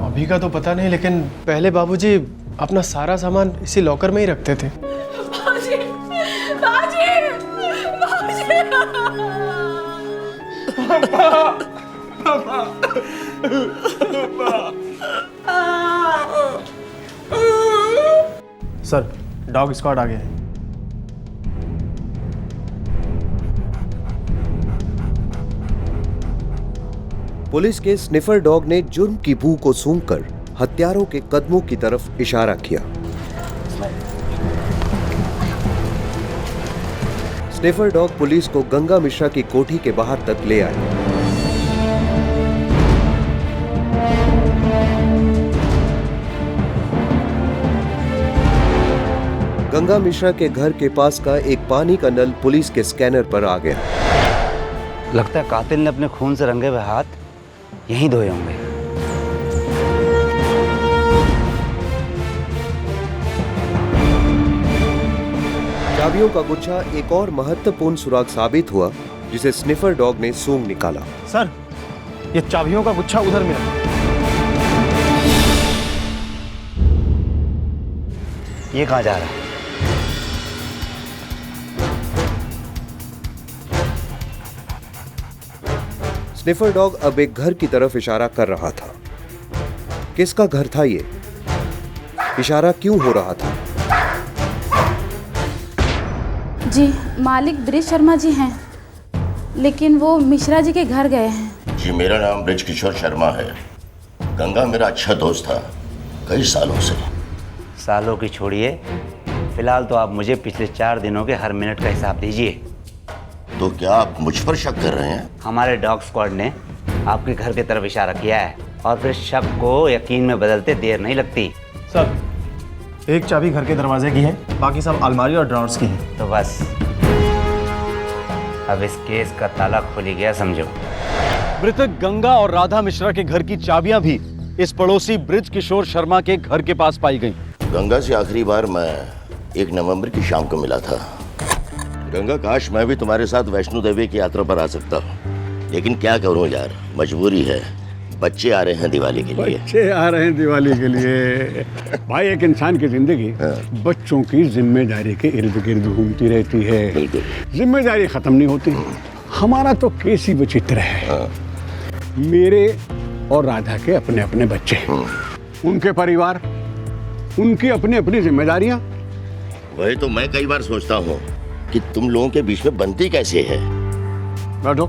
अभी का तो पता नहीं, लेकिन पहले बाबूजी अपना सारा सामान इसी लॉकर में ही रखते थे। बाबूजी, बाबूजी, सर, डॉग स्क्वाड आ गया है। पुलिस के स्निफर डॉग ने जुर्म की बू को सूंघकर हत्यारों के कदमों की तरफ इशारा किया। स्निफर डॉग पुलिस को गंगा मिश्रा की कोठी के बाहर तक ले आए। गंगा मिश्रा के घर के पास का एक पानी का नल पुलिस के स्कैनर पर आ गया। लगता है कातिल ने अपने खून से रंगे हुए हाथ यहीं धोए होंगे। चाबियों का गुच्छा एक और महत्वपूर्ण सुराग साबित हुआ, जिसे स्निफर डॉग ने सूंघ निकाला। सर, ये चाबियों का गुच्छा उधर मिला। ये कहाँ जा रहा है? स्निफर डॉग अब एक घर की तरफ इशारा कर रहा था। किसका घर था ये? इशारा क्यों हो रहा था? जी, मालिक ब्रिज शर्मा जी हैं, लेकिन वो मिश्रा जी के घर गए हैं। जी, मेरा नाम ब्रिज किशोर शर्मा है। गंगा मेरा अच्छा दोस्त था कई सालों से। सालों की छोड़िए, फिलहाल तो आप मुझे पिछले 4 दिनों के हर मिनट का हिसाब दीजिए। तो क्या आप मुझ पर शक कर रहे हैं? हमारे डॉग स्क्वाड ने आपके घर की तरफ इशारा किया है, और फिर शक को यकीन में बदलते देर नहीं लगती। सर, एक चाबी घर के दरवाजे की है, बाकी सब अलमारी और ड्रॉर्स की है। तो बस अब इस केस का ताला खुल ही गया समझो। मृतक गंगा और राधा मिश्रा के घर की चाबियां भी इस पड़ोसी ब्रिज किशोर शर्मा के घर के पास पाई गई। गंगा से आखिरी बार मैं 1 नवंबर की शाम को मिला था। गंगा, काश मैं भी तुम्हारे साथ वैष्णो देवी की यात्रा पर आ सकता हूँ, लेकिन क्या करूँ यार, मजबूरी है। बच्चे आ रहे हैं दिवाली के लिए। बच्चे आ रहे हैं दिवाली के लिए। भाई एक इंसान की जिंदगी बच्चों की जिम्मेदारी के इर्द गिर्द घूमती रहती है, जिम्मेदारी खत्म नहीं होती। हमारा तो केस ही विचित्र है। मेरे और राधा के अपने अपने बच्चे, उनके परिवार, उनकी अपनी अपनी जिम्मेदारियां। वही तो मैं कई बार सोचता हूँ कि तुम लोगों के बीच में बनती कैसे है। बैठो,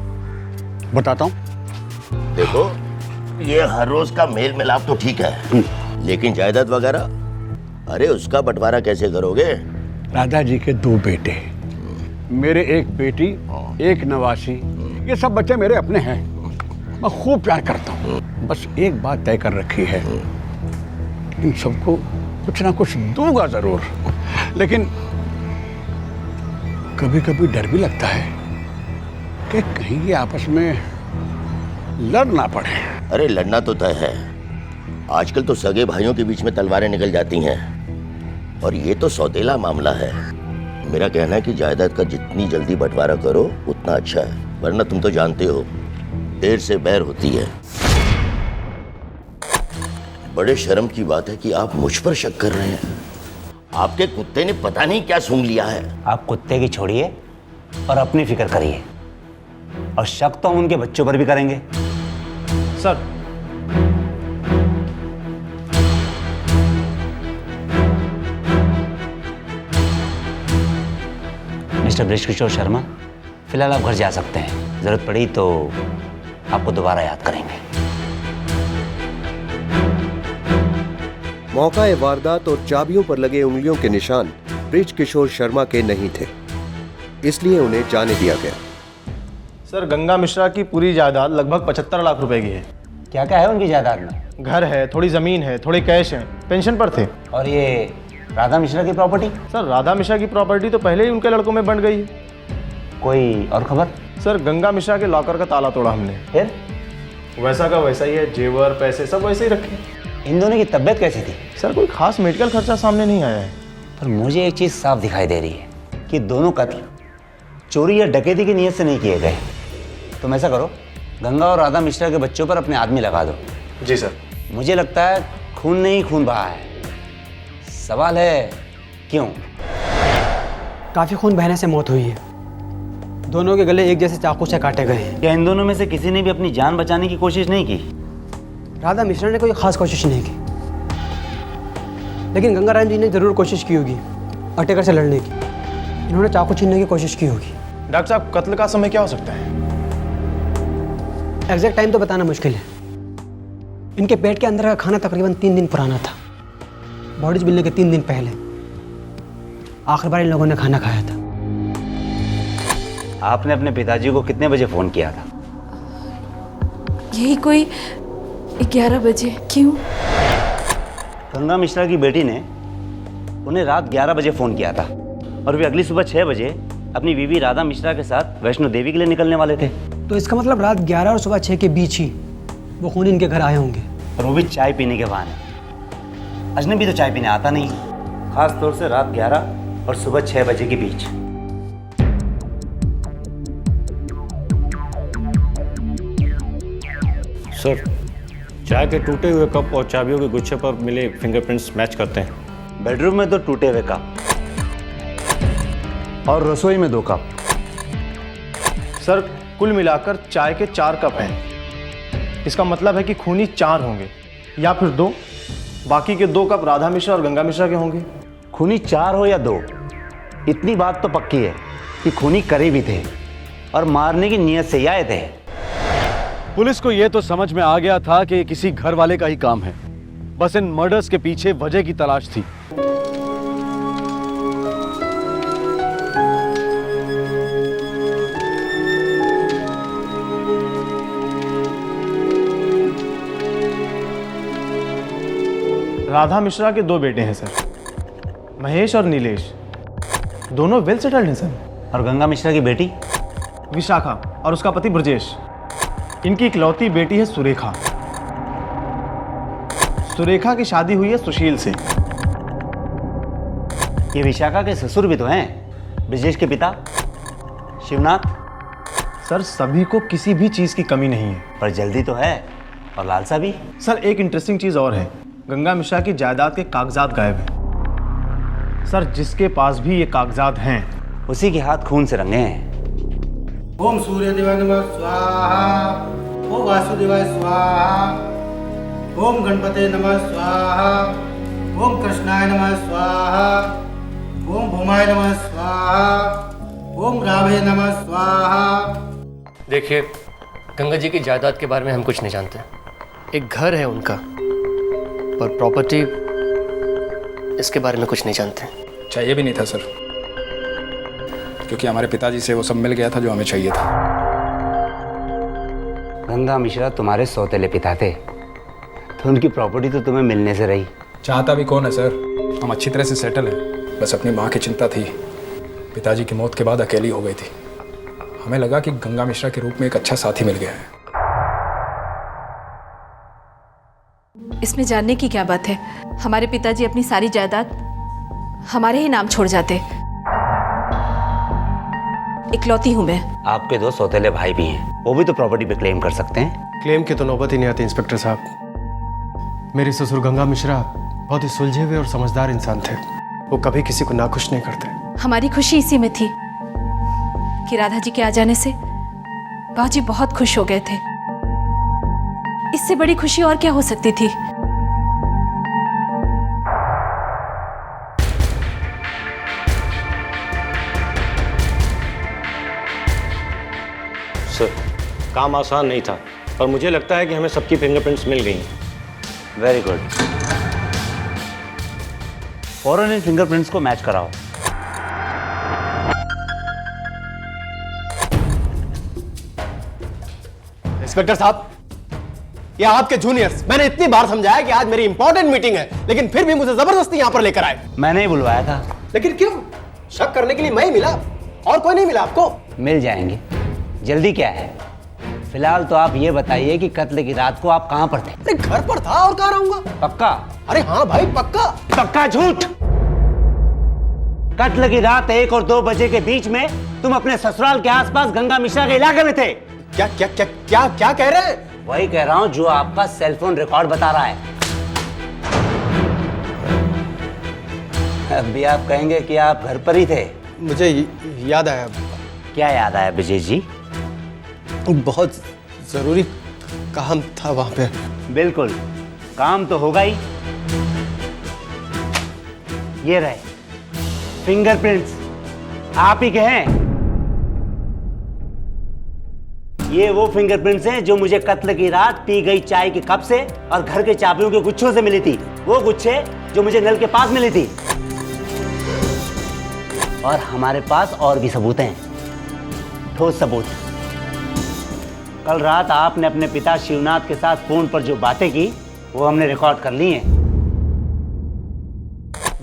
बताता हूँ। देखो, ये हर रोज का मेल मिलाप तो ठीक है, लेकिन जायदाद वगैरह, अरे उसका बंटवारा कैसे करोगे? राधा जी के 2 बेटे, मेरे एक बेटी, एक नवासी, ये सब बच्चे मेरे अपने हैं। मैं खूब प्यार करता हूँ। बस एक बात तय कर रखी है, इन सबको कुछ ना कुछ दूंगा जरूर। लेकिन कभी कभी डर भी लगता है कि कहीं ये आपस में लड़ ना पड़े। अरे लड़ना तो तय है। आजकल तो सगे भाइयों के बीच में तलवारें निकल जाती हैं, और ये तो सौतेला मामला है। मेरा कहना है कि जायदाद का जितनी जल्दी बंटवारा करो उतना अच्छा है, वरना तुम तो जानते हो देर से बैर होती है। बड़े शर्म की बात है कि आप मुझ पर शक कर रहे हैं। आपके कुत्ते ने पता नहीं क्या सूंघ लिया है। आप कुत्ते की छोड़िए और अपनी फिक्र करिए, और शक तो हम उनके बच्चों पर भी करेंगे। सर, मिस्टर बृजकिशोर शर्मा, फिलहाल आप घर जा सकते हैं। जरूरत पड़ी तो आपको दोबारा याद करेंगे। मौका वारदात और चाबियों पर लगे उंगलियों के निशान बृजकिशोर शर्मा के नहीं थे, इसलिए उन्हें जाने दिया गया। सर, गंगा मिश्रा की पूरी जायदाद लगभग 75 लाख रुपए की है। क्या क्या है उनकी जायदाद में? घर है, थोड़ी जमीन है, थोड़ी कैश है, पेंशन पर थे। और ये राधा मिश्रा की प्रॉपर्टी? सर, राधा मिश्रा की प्रॉपर्टी तो पहले ही उनके लड़कों में बंट गई है। कोई और खबर? सर, गंगा मिश्रा के लॉकर का ताला तोड़ा हमने। फिर? वैसा का वैसा ही है, जेवर पैसे सब वैसे ही रखे। इन दोनों की तबीयत कैसी थी? सर, कोई खास मेडिकल खर्चा सामने नहीं आया है। पर मुझे एक चीज साफ दिखाई दे रही है कि दोनों कत्ल चोरी या डकैती की नीयत से नहीं किए गए। तुम ऐसा करो, गंगा और राधा मिश्रा के बच्चों पर अपने आदमी लगा दो। जी सर। मुझे लगता है खून ने ही खून बहा है। सवाल है क्यों? काफ़ी खून बहने से मौत हुई है। दोनों के गले एक जैसे चाकू से काटे गए हैं। क्या इन दोनों में से किसी ने भी अपनी जान बचाने की कोशिश नहीं की? राधा मिश्रा ने कोई खास कोशिश नहीं की, लेकिन गंगाराम जी ने जरूर कोशिश की होगी अटैकर से लड़ने की। इन्होंने चाकू छीनने की कोशिश की होगी। डॉक्टर साहब, कत्ल का समय क्या हो सकता है? एग्जैक्ट टाइम तो बताना मुश्किल है। इनके पेट के अंदर का खाना तकरीबन 3 दिन पुराना था। बॉडीज मिलने के 3 दिन पहले आखिर बार इन लोगों ने खाना खाया था। आपने अपने पिताजी को कितने बजे फोन किया था? यही कोई 11 बजे। क्यों? गंगा मिश्रा की बेटी ने उन्हें रात 11 बजे फोन किया था, और वे अगली सुबह 6 बजे अपनी बीवी राधा मिश्रा के साथ वैष्णो देवी के लिए निकलने वाले थे। तो इसका मतलब रात 11 और सुबह 6 के बीच ही वो खून इनके घर आए होंगे। और वो भी चाय पीने के बहाने। अजनबी तो चाय पीने आता नहीं, खास तौर से रात 11 और सुबह 6 बजे के बीच। सर, चाय के टूटे हुए कप और चाबियों के गुच्छे पर मिले फिंगरप्रिंट्स मैच करते हैं। बेडरूम में 2 टूटे हुए कप और रसोई में 2 कप। सर, कुल मिलाकर चाय के 4 कप हैं। इसका मतलब है कि खूनी 4 होंगे या फिर 2। बाकी के 2 कप राधा मिश्रा और गंगा मिश्रा के होंगे। खूनी 4 हो या 2, इतनी बात तो पक्की है कि खूनी करे भी थे और मारने की नीयत से ही आए थे। पुलिस को यह तो समझ में आ गया था कि किसी घर वाले का ही काम है। बस इन मर्डर्स के पीछे वजह की तलाश थी। राधा मिश्रा के 2 बेटे हैं सर, महेश और नीलेश। दोनों वेल सेटल्ड हैं सर। और गंगा मिश्रा की बेटी विशाखा और उसका पति ब्रजेश। इनकी इकलौती बेटी है सुरेखा। सुरेखा की शादी हुई है सुशील से। ये विशाखा के ससुर भी तो हैं, ब्रजेश के पिता शिवनाथ। सर, सभी को किसी भी चीज की कमी नहीं है। पर जल्दी तो है, और लालसा भी। सर एक इंटरेस्टिंग चीज़ और है, गंगा मिश्रा की जायदाद के कागजात गायब हैं। सर जिसके पास भी ये कागजात हैं उसी के हाथ खून से रंगे हैं। ओम सूर्य देवाय नमः स्वाहा, ओम वासुदेवाय स्वाहा, ओम गणपते नमः स्वाहा, ओम कृष्णाय नमः स्वाहा, ओम भूमाय नमः स्वाहा, ओम रावे नमः स्वाहा। देखिए, गंगा जी की जायदाद के बारे में हम कुछ नहीं जानते। एक घर है उनका, पर प्रॉपर्टी इसके बारे में कुछ नहीं जानते। चाहिए भी नहीं था सर, क्योंकि हमारे पिताजी से वो सब मिल गया था जो हमें चाहिए था। गंगा मिश्रा तुम्हारे सौतेले पिता थे, तो उनकी प्रॉपर्टी तो तुम्हें मिलने से रही। चाहता भी कौन है सर, हम अच्छी तरह से सेटल हैं। बस अपनी माँ की चिंता थी, पिताजी की मौत के बाद अकेली हो गई थी। हमें लगा कि गंगा मिश्रा के रूप में एक अच्छा साथी मिल गया है। इसमें जानने की क्या बात है, हमारे पिताजी अपनी सारी जायदाद हमारे ही नाम छोड़ जाते। इकलौती हूं मैं। आपके 2 सौतेले भाई भी हैं, वो भी तो प्रॉपर्टी पे क्लेम कर सकते हैं। क्लेम की तो नौबत ही नहीं आती इंस्पेक्टर साहब। मेरे ससुर गंगा मिश्रा बहुत ही सुलझे हुए और समझदार इंसान थे। वो कभी किसी को नाखुश नहीं करते। हमारी खुशी इसी में थी कि राधा जी के आ जाने से बाबूजी बहुत खुश हो गए थे। इससे बड़ी खुशी और क्या हो सकती थी। सर, काम आसान नहीं था, पर मुझे लगता है कि हमें सबकी फिंगरप्रिंट्स मिल गई हैं। Very good. फौरन इन फिंगरप्रिंट्स को मैच कराओ। इंस्पेक्टर साहब, ये आपके जूनियर्स, मैंने इतनी बार समझाया कि आज मेरी इंपॉर्टेंट मीटिंग है, लेकिन फिर भी मुझे जबरदस्ती यहाँ पर लेकर आए। मैंने ही बुलवाया था। लेकिन क्यों? शक करने के लिए मैं ही मिला, और कोई नहीं मिला आपको? मिल जाएंगे, जल्दी क्या है। फिलहाल तो आप ये बताइए कि कत्ल की रात को आप कहाँ पर थे? अरे घर पर था, और कहाँ रहूंगा। पक्का? अरे हाँ भाई पक्का। पक्का झूठ? कत्ल की रात 1 और 2 बजे के बीच में तुम अपने ससुराल के आसपास गंगा मिश्रा के इलाके में थे। क्या क्या क्या क्या क्या कह रहे हैं? वही कह रहा हूं जो आपका सेलफोन रिकॉर्ड बता रहा है। अभी आप कहेंगे कि आप घर पर ही थे। मुझे याद आया। क्या याद आया ब्रिजेश जी? बहुत जरूरी काम था वहां पे। बिल्कुल, काम तो होगा ही। ये रहे फिंगरप्रिंट्स, आप ही के हैं। ये वो फिंगरप्रिंट्स हैं जो मुझे कत्ल की रात पी गई चाय के कप से और घर के चाबियों के गुच्छों से मिली थी। वो गुच्छे जो मुझे नल के पास मिली थी। और हमारे पास और भी सबूत हैं, ठोस सबूत। कल रात आपने अपने पिता शिवनाथ के साथ फोन पर जो बातें की वो हमने रिकॉर्ड कर ली हैं।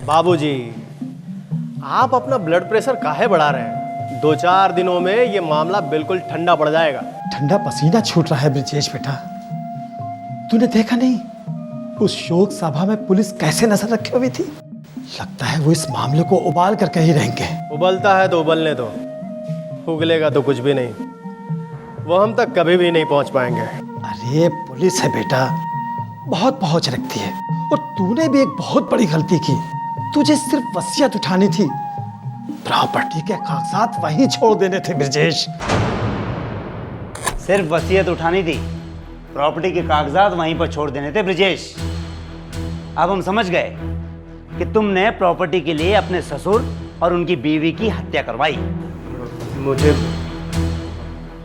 बाबूजी, आप अपना ब्लड प्रेशर काहे बढ़ा रहे हैं? 2-4 दिनों में ये मामला बिल्कुल ठंडा पड़ जाएगा। ठंडा पसीना छूट रहा है ब्रिजेश बेटा। तूने देखा नहीं उस शोक सभा में पुलिस कैसे नजर रखी हुई थी? लगता है वो इस मामले को उबाल कर कहीं रहेंगे। उबलता है तो उबलने दो, उगलेगा तो कुछ भी नहीं। वो हम तक कभी भी नहीं पहुंच पाएंगे। अरे पुलिस है बेटा, बहुत पहुंच रखती है। और तूने भी एक बहुत बड़ी गलती की। तुझे सिर्फ वसीयत उठानी थी, प्रॉपर्टी के कागजात वहीं छोड़ देने थे ब्रिजेश। सिर्फ वसीयत उठानी थी, प्रॉपर्टी के कागजात वहीं पर छोड़ देने थे ब्रिजेश। अब हम समझ गए कि तुमने प्रॉपर्टी के लिए अपने ससुर और उनकी बीवी की हत्या करवाई। मुझे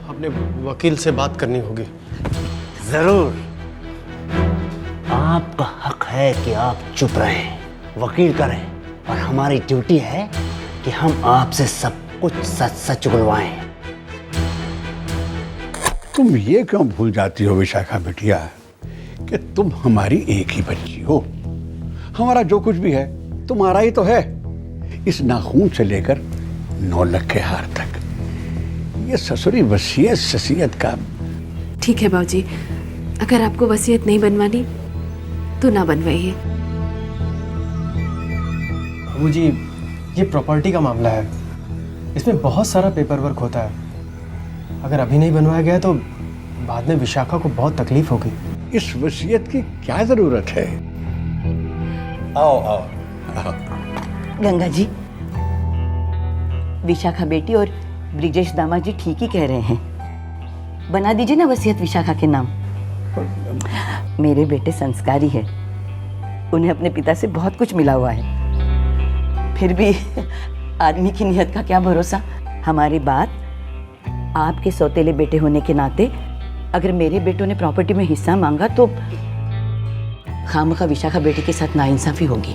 अपने वकील से बात करनी होगी। जरूर, आपका हक है कि आप चुप रहें, वकील करें, और हमारी ड्यूटी है कि हम आपसे सब कुछ सच सच उगलवाएं। तुम ये क्यों भूल जाती हो विशाखा बिटिया कि तुम हमारी एक ही बच्ची हो। हमारा जो कुछ भी है तुम्हारा ही तो है, इस नाखून से लेकर 9 लाख के हार तक। ये ससुरी वसीयत ससीयत का। ठीक है बाबूजी, अगर आपको वसीयत नहीं बनवानी तो ना बनवाइए। बाबूजी, ये प्रॉपर्टी का मामला है, इसमें बहुत सारा पेपर वर्क होता है। अगर अभी नहीं बनवाया गया तो बाद में विशाखा को बहुत तकलीफ होगी। इस वसीयत की क्या जरूरत है? आओ आओ, आओ। गंगा जी, विशाखा बेटी और ब्रिजेश दामाद जी ठीक ही कह रहे हैं। बना दीजिए ना वसीयत विशाखा के नाम। मेरे बेटे संस्कारी है, उन्हें अपने पिता से बहुत कुछ मिला हुआ है। फिर भी आदमी की नियत का क्या भरोसा। हमारी बात आपके सौतेले बेटे होने के नाते अगर मेरे बेटों ने प्रॉपर्टी में हिस्सा मांगा तो खामखा विशाखा बेटे के साथ नाइंसाफी होगी।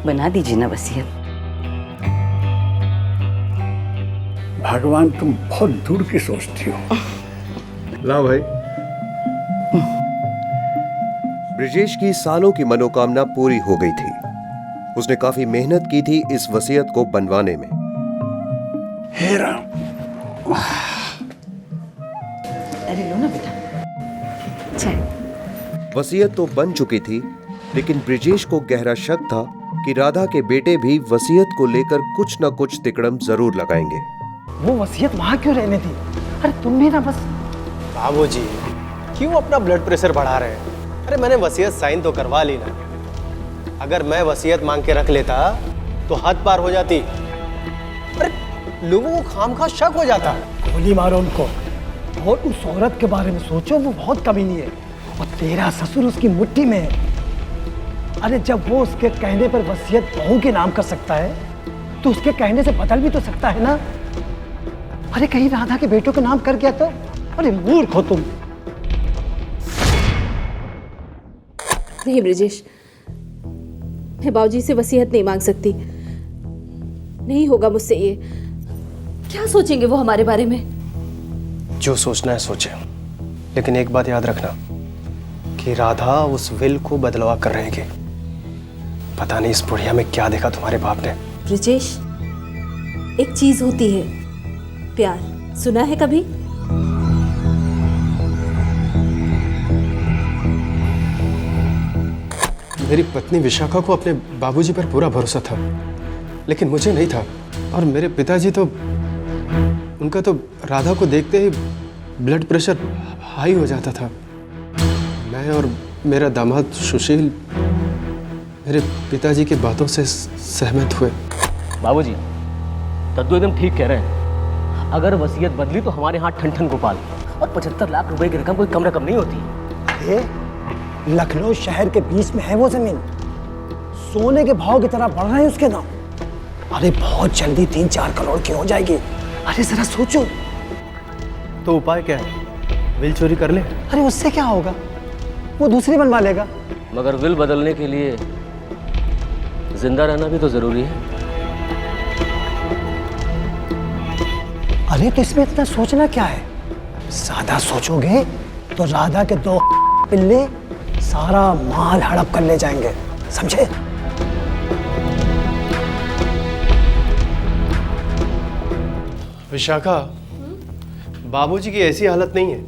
बना दीजिए ना वसीयत। भगवान, तुम बहुत दूर की सोचती हो। लाओ भाई। ब्रिजेश की सालों की मनोकामना पूरी हो गई थी। उसने काफी मेहनत की थी इस वसीयत को बनवाने में। हे राम। अरे लो ना बेटा। वसीयत तो बन चुकी थी, लेकिन ब्रिजेश को गहरा शक था कि राधा के बेटे भी वसीयत को लेकर कुछ न कुछ तिकड़म जरूर लगाएंगे। वो वसीयत वहां क्यों रहने दी? अरे तुम भी ना बस। बाबूजी, क्यों अपना ब्लड प्रेशर बढ़ा रहे हैं? अरे मैंने वसीयत साइन तो करवा ली ना। अगर मैं वसीयत मांग के रख लेता तो हद पार हो जाती। अरे लोगों को खामखा शक हो जाता। गोली मारो उनको और उस औरत के बारे में सोचो, वो बहुत कमीनी है और तेरा ससुर उसकी मुट्ठी में है। अरे जब वो उसके कहने पर वसीयत बहू के नाम कर सकता है तो उसके कहने से बदल भी तो सकता है ना। अरे कहीं राधा के बेटों के नाम कर गया तो? अरे मूर्ख हो तुम। नहीं ब्रिजेश, मैं बाबूजी से वसीयत नहीं मांग सकती। नहीं होगा मुझसे ये। क्या सोचेंगे वो हमारे बारे में? जो सोचना है सोचे, लेकिन एक बात याद रखना कि राधा उस विल को बदलवा कर रहेगी। पता नहीं इस बुढ़िया में क्या देखा तुम्हारे बाप ने। ब्रिजेश, एक चीज होती है प्यार, सुना है कभी? मेरी पत्नी विशाखा को अपने बाबूजी पर पूरा भरोसा था, लेकिन मुझे नहीं था। और मेरे पिताजी तो, उनका तो राधा को देखते ही ब्लड प्रेशर हाई हो जाता था। मैं और मेरा दामाद सुशील मेरे पिताजी की बातों से सहमत हुए। बाबूजी, दद्दू एकदम ठीक कह रहे हैं। अगर वसीयत बदली तो हमारे हाथ ठन ठन गोपाल, और 75 लाख रुपए की रकम कोई कम रकम नहीं होती। ये लखनऊ शहर के बीच में है वो जमीन, सोने के भाव की तरह बढ़ रहे हैं उसके नाम। अरे बहुत जल्दी 3-4 करोड़ की हो जाएगी। अरे जरा सोचो। तो उपाय क्या है? विल चोरी कर ले। अरे उससे क्या होगा, वो दूसरी बनवा लेगा। मगर विल बदलने के लिए जिंदा रहना भी तो जरूरी है। अरे तो इसमें इतना सोचना क्या है? ज्यादा सोचोगे तो राधा के 2 पिल्ले सारा माल हड़प कर ले जाएंगे, समझे? विशाखा, बाबूजी की ऐसी हालत नहीं है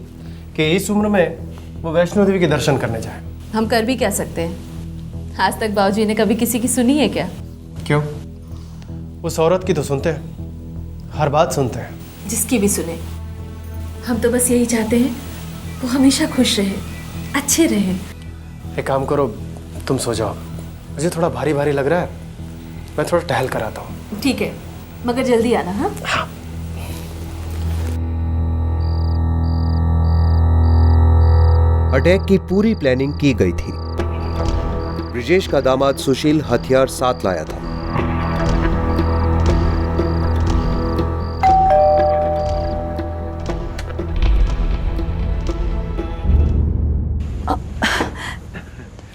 कि इस उम्र में वो वैष्णो देवी के दर्शन करने जाए। हम कर भी क्या सकते हैं? आज तक बाबूजी ने कभी किसी की सुनी है क्या? क्यों? उस औरत की तो सुनते हैं, हर बात सुनते हैं। जिसकी भी सुने, हम तो बस यही चाहते हैं वो हमेशा खुश रहे, अच्छे रहे। एक काम करो, तुम सो जाओ। मुझे थोड़ा भारी भारी लग रहा है, मैं थोड़ा टहल कर आता हूँ। ठीक है, मगर जल्दी आना। हाँ। अटैक की पूरी प्लानिंग की गई थी। ब्रिजेश का दामाद सुशील हथियार साथ लाया था।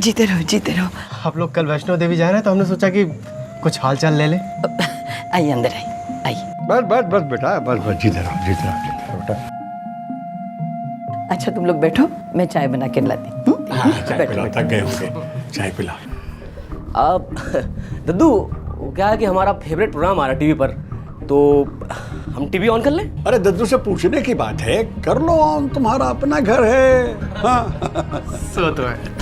जीते रहो, जीते रहो। आप लोग कल वैष्णो देवी जा रहे हैं तो हमने सोचा कि कुछ हालचाल ले लें। आइए अंदर, आइए। बस बस बस बेटा, बस बस, जीते रहो, जीते रहो, जीते रहो बेटा। अच्छा तुम लोग बैठो, मैं चाय बना के लाती हूँ। हाँ, चाय पिला, थक गए होंगे, चाय पिला। अब दद्दू, क्या है कि हमारा फेवरेट प्रोग्राम आ रहा है टीवी पर, तो हम टीवी ऑन कर लें? अरे दद्दू से पूछने की बात है, कर लो ऑन, तुम्हारा अपना घर है। हाँ। सो तो है।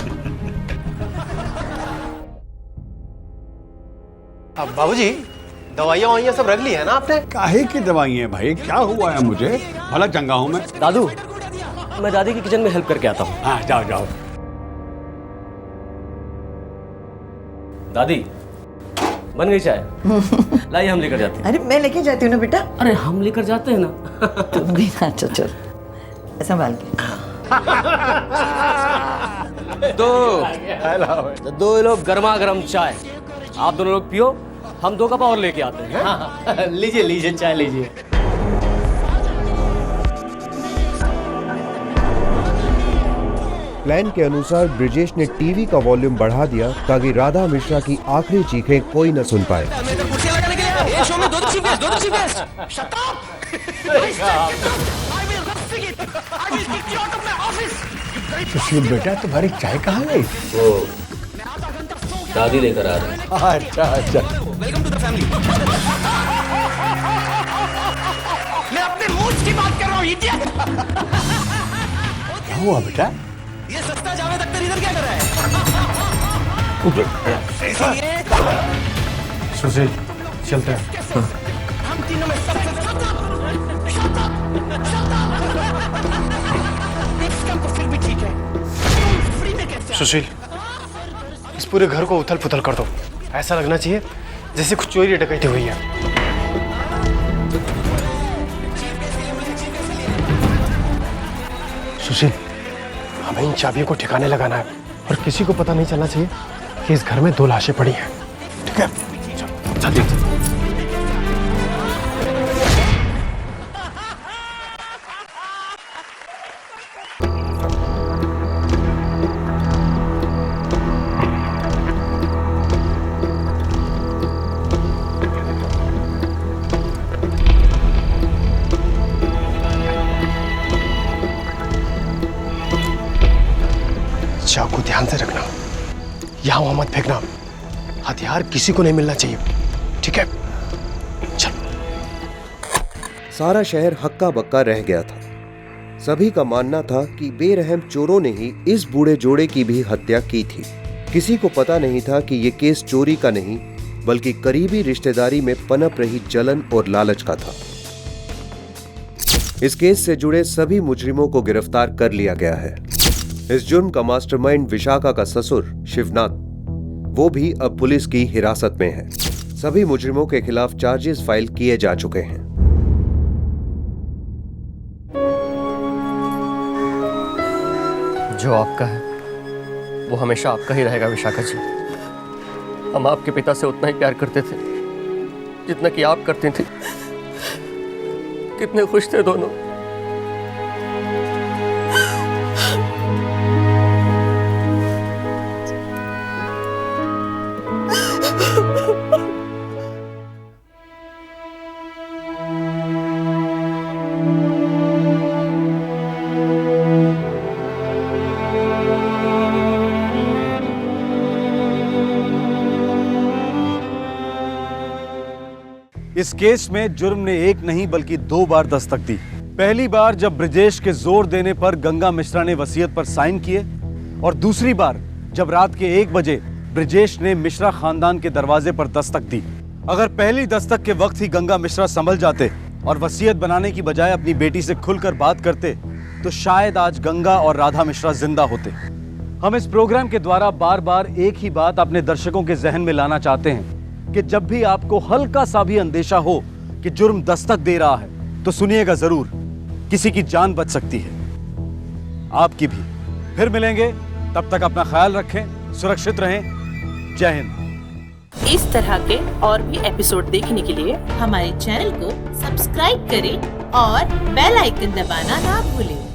अब बाबूजी, दवाइयाँ सब रख ली है ना आपने? काहे की दवाइयाँ भाई, क्या हुआ है मुझे? भला चंगा हूँ मैं। दादू, मैं दादी की किचन में हेल्प करके आता हूँ। हाँ जाओ जाओ। दादी बन गई चाय? लाइए हम लेकर जाते हैं। अरे मैं लेके जाती हूँ ना बेटा। अरे हम लेकर जाते हैं ना। तुम भी ना, चल चल संभाल के। दो लोग गर्मा गर्म चाय, आप दोनों लोग पियो, हम 2 कप और लेके आते हैं। हाँ? लीजिए लीजिए चाय लीजिए। प्लान के अनुसार ब्रिजेश ने टीवी का वॉल्यूम बढ़ा दिया ताकि राधा मिश्रा की आखिरी चीखें कोई न सुन पाए। सुशील बेटा तुम्हारी चाय कहाँ गई? वो दादी लेकर आ रही है। अच्छा अच्छा। मैं अपने मूड की बात कर रहा हूँ इडियट। क्या हुआ बेटा? ये सस्ता जावेद अख्तर इधर क्या कर रहा है? सुशील चलते हैं। हम तीनों में सबसे फिर भी ठीक है। सुशील, इस पूरे घर को उथल पुथल कर दो। ऐसा लगना चाहिए जैसे कुछ चोरी डकैती हुई है। सुशील, हमें इन चाबियों को ठिकाने लगाना है और किसी को पता नहीं चलना चाहिए कि इस घर में 2 लाशें पड़ी हैं। ठीक है? जल्दी। चाकू ध्यान से रखना, यहाँ वहां मत फेंकना। हथियार किसी को नहीं मिलना चाहिए। ठीक है? चल। सारा शहर हक्का बक्का रह गया था। सभी का मानना था कि बेरहम चोरों ने ही इस बूढ़े जोड़े की भी हत्या की थी। किसी को पता नहीं था कि ये केस चोरी का नहीं बल्कि करीबी रिश्तेदारी में पनप रही जलन और लालच का था। इस केस से जुड़े सभी मुजरिमों को गिरफ्तार कर लिया गया है। इस जुर्म का मास्टरमाइंड विशाखा का ससुर शिवनाथ, वो भी अब पुलिस की हिरासत में है। सभी मुजरिमों के खिलाफ चार्जेस फाइल किए जा चुके हैं। जो आपका है वो हमेशा आपका ही रहेगा विशाखा जी। हम आपके पिता से उतना ही प्यार करते थे जितना कि आप करती थी। कितने खुश थे दोनों। इस केस में जुर्म ने एक नहीं बल्कि 2 बार दस्तक दी। पहली बार जब ब्रिजेश के जोर देने पर गंगा मिश्रा ने वसीयत पर साइन किए और दूसरी बार जब रात के 1 बजे ब्रिजेश ने मिश्रा खानदान के दरवाजे पर दस्तक दी। अगर पहली दस्तक के वक्त ही गंगा मिश्रा संभल जाते और वसीयत बनाने की बजाय अपनी बेटी से खुलकर बात करते तो शायद आज गंगा और राधा मिश्रा जिंदा होते। हम इस प्रोग्राम के द्वारा बार बार एक ही बात अपने दर्शकों के जहन में लाना चाहते हैं कि जब भी आपको हल्का सा भी अंदेशा हो कि जुर्म दस्तक दे रहा है तो सुनिएगा जरूर, किसी की जान बच सकती है, आपकी भी। फिर मिलेंगे, तब तक अपना ख्याल रखें, सुरक्षित रहें। जय हिंद। इस तरह के और भी एपिसोड देखने के लिए हमारे चैनल को सब्सक्राइब करें और बेल आइकन दबाना ना भूलें।